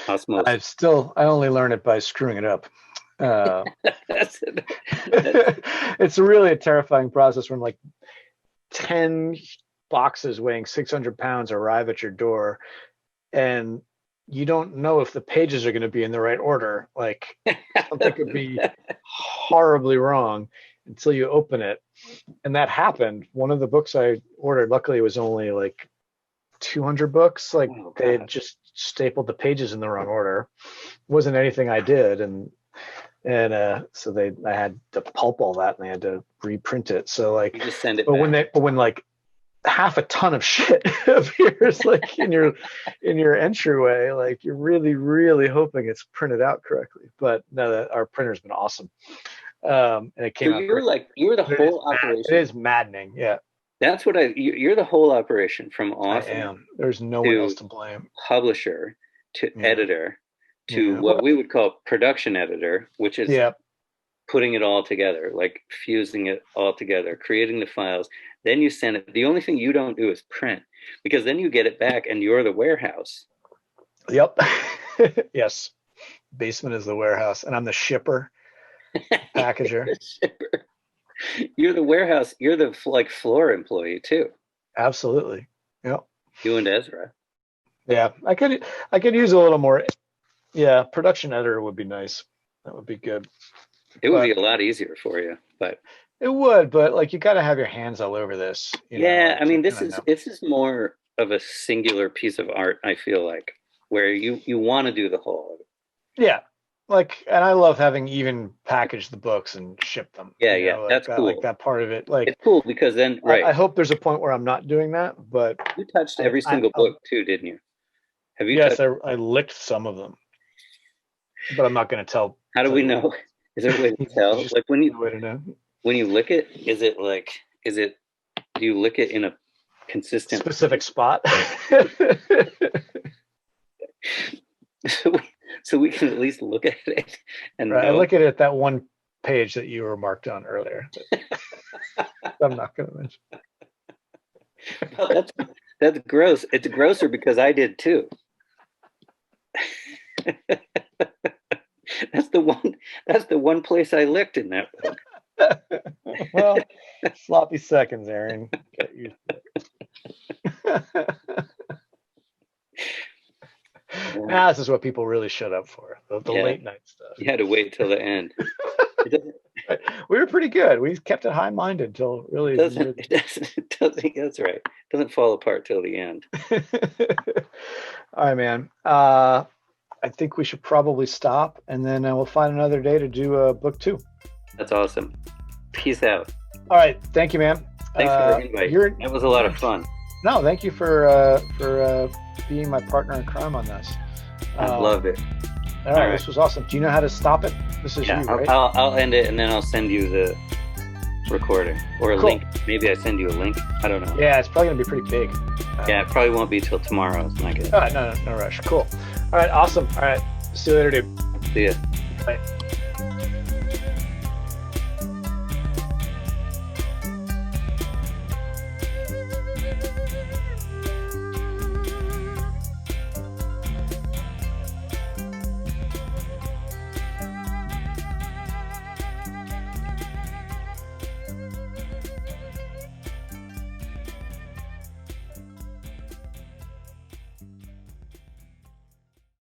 Osmosis. I only learn it by screwing it up. That's it. It's really a terrifying process when like 10 boxes weighing 600 pounds arrive at your door and you don't know if the pages are going to be in the right order. Like something could be horribly wrong until you open it. And that happened. One of the books I ordered, luckily it was only like 200 books. Like they had just stapled the pages in the wrong order. It wasn't anything I did. And so I had to pulp all that and they had to reprint it. So like, you just send it back. when like half a ton of shit appears like in your entryway, like you're really, really hoping it's printed out correctly. But no, our printer's been awesome. And it came out great. You're the whole operation. It is maddening. Yeah. That's what you're the whole operation from author. I am. There's no one else to blame. Publisher to editor to what we would call production editor, which is putting it all together, like fusing it all together, creating the files. Then you send it. The only thing you don't do is print, because then you get it back and you're the warehouse. Yep. Yes. Basement is the warehouse and I'm the shipper, packager. The shipper. You're the warehouse. You're the floor employee too. Absolutely. Yep. You and Ezra. Yeah, I could use a little more. Yeah, production editor would be nice. That would be good. It would be a lot easier for you, but it would. But like, you got to have your hands all over this. I mean, this is more of a singular piece of art. I feel like where you want to do the whole. Yeah. Like, and I love having even packaged the books and shipped them. Yeah, that's cool. Like that part of it. Like, it's cool because then, right. I hope there's a point where I'm not doing that, but you touched every single book too, didn't you? Have you? Yes, I licked some of them, but I'm not going to tell. How do we know? Is there a way to tell? Like when you lick it, do you lick it in a consistent specific spot? So we can at least look at it and I look at it that one page that you remarked on earlier. I'm not going to mention. Well, that's gross. It's grosser because I did too. That's the one place I licked in that book. Well, sloppy seconds, Aaron. Get used to it. This is what people really shut up for, the late night stuff. You had to wait till the end. We were pretty good. We kept it high-minded until really. It doesn't, that's right. It doesn't fall apart till the end. All right, man. I think we should probably stop, and then we'll find another day to do book 2. That's awesome. Peace out. All right. Thank you, man. Thanks for the invite. That was a lot of fun. No, thank you for being my partner in crime on this. I loved it. All right, this was awesome. Do you know how to stop it? This is you, right? I'll end it, and then I'll send you the recording or a link. Maybe I send you a link. I don't know. Yeah, it's probably gonna be pretty big. Yeah, it probably won't be till tomorrow. It's not good. No rush. Cool. All right, awesome. All right, see you later, dude. See ya. Bye.